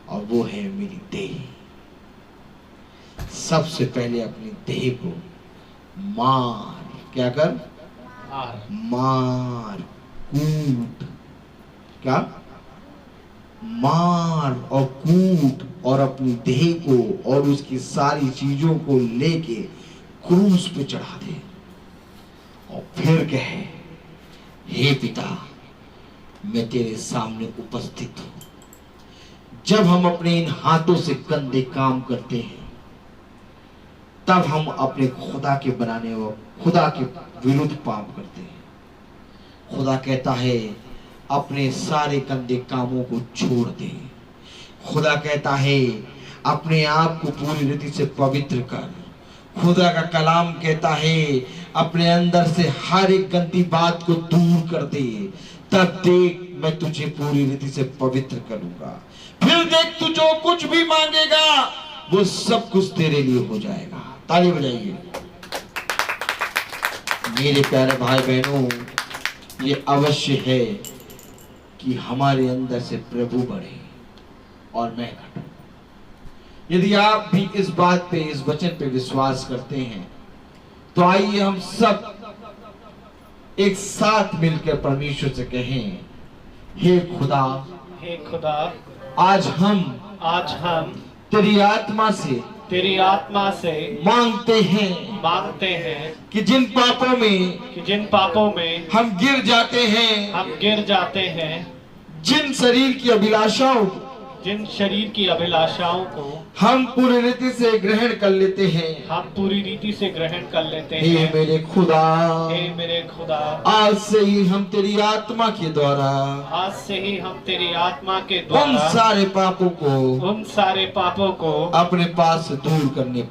और वो है मेरी देह। सबसे पहले अपनी देह को मार। क्या कर? मार, कूट। क्या? मार और कूट, और अपनी देह को और उसकी सारी चीजों को लेके क्रूस पे चढ़ा दे, और फिर कहे हे पिता मैं तेरे सामने उपस्थित हूं। जब हम अपने इन हाथों से गंदे काम करते हैं, तब हम अपने खुदा के बनाने व खुदा के विरुद्ध पाप करते हैं। खुदा कहता है अपने सारे गंदे कामों को छोड़ दे। खुदा कहता है अपने आप को पूरी रीति से पवित्र कर। खुदा का कलाम कहता है अपने अंदर से हर एक गंदी बात को दूर कर दे, तब देख मैं तुझे पूरी रीति से पवित्र करूंगा। फिर देख तू जो कुछ भी मांगेगा वो सब कुछ तेरे लिए हो जाएगा। ताली बजाइए। मेरे प्यारे भाई बहनों, ये अवश्य है कि हमारे अंदर से प्रभु बढ़े और मैं घटूं। यदि आप भी इस बात पे, इस वचन पे विश्वास करते हैं, तो आइए हम सब एक साथ मिलकर परमेश्वर से कहें हे खुदा, हे खुदा, आज हम तेरी आत्मा से मांगते हैं कि जिन पापों में हम गिर जाते हैं, जिन शरीर की अभिलाषाओं को हम पूरी रीति से ग्रहण कर लेते हैं, हे मेरे खुदा, आज से ही हम तेरी आत्मा के द्वारा उन सारे पापों को अपने पास से दूर करने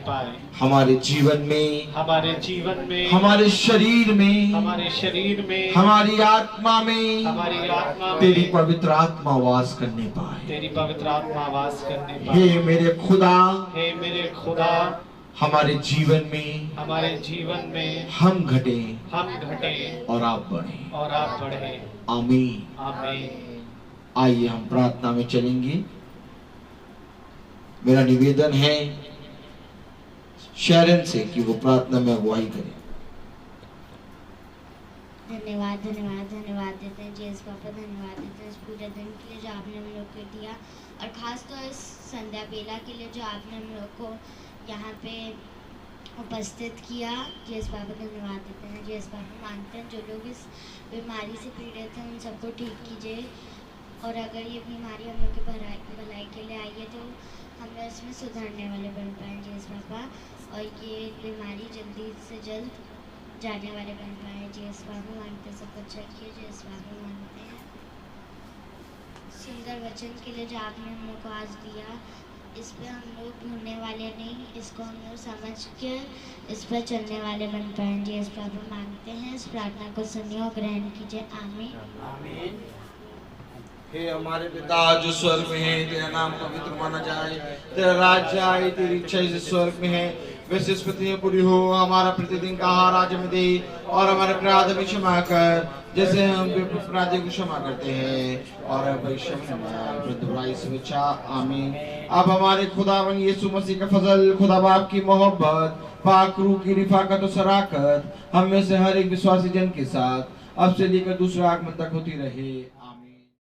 पाए, हमारे जीवन में, हमारे शरीर में, हमारी आत्मा में तेरी पवित्र आत्मा वास करने पाए। हे मेरे खुदा, हमारे जीवन में हम घटे और आप बढ़े। आमीन। आइए हम प्रार्थना में चलेंगे। मेरा निवेदन है शरण से कि वो प्रार्थना में अगुवाई करें। धन्यवाद देते हैं जी पापा, धन्यवाद देते हैं इस पूरे दिन के लिए जो आपने हम लोग को दिया, और ख़ास तो इस संध्या बेला के लिए जो आपने हम लोग को यहाँ पे उपस्थित किया। जी पापा धन्यवाद देते हैं। जी पापा मानते हैं जो लोग इस बीमारी से पीड़ित हैं उन सबको ठीक कीजिए, और अगर ये बीमारी हम लोग की भलाई के लिए आई है तो हम लोग इसमें सुधरने वाले बन पाएँ जी पापा, और ये बीमारी जल्दी से जल्द जाने वाले बन पाए। जी पापा मानते हैं, सब कुछ रखिए। जी पापा मानते हैं सुंदर वचन के लिए जो आपने हम लोग को आज दिया, इस पर हम लोग ढूंढने वाले नहीं, इसको हम लोग समझ के इस पर चलने वाले बन पाए। जी पापा मांगते हैं, इस प्रार्थना को सुनिए और ग्रहण कीजिए। आमीन। हे हमारे पिता जो स्वर्ग में है, तेरा नाम पवित्र माना जाए, तेरा राज्य आए, तेरी इच्छा जैसे स्वर्ग में है वैसे इस पृथ्वी में पूरी हो। हमारा प्रतिदिन का आहार आज हमें दे, और हमारे अपराध में क्षमा कर जैसे हम अपराधी को क्षमा करते हैं और भविष्य में बुराई से बचा। आमीन। अब हमारे खुदावन यीशु मसीह का फजल, खुदा बाप की मोहब्बत, पाक रूह की रिफाकत और शराकत हम में से हर एक विश्वासी जन के साथ अब से लेकर दूसरा आगमन तक होती रहे।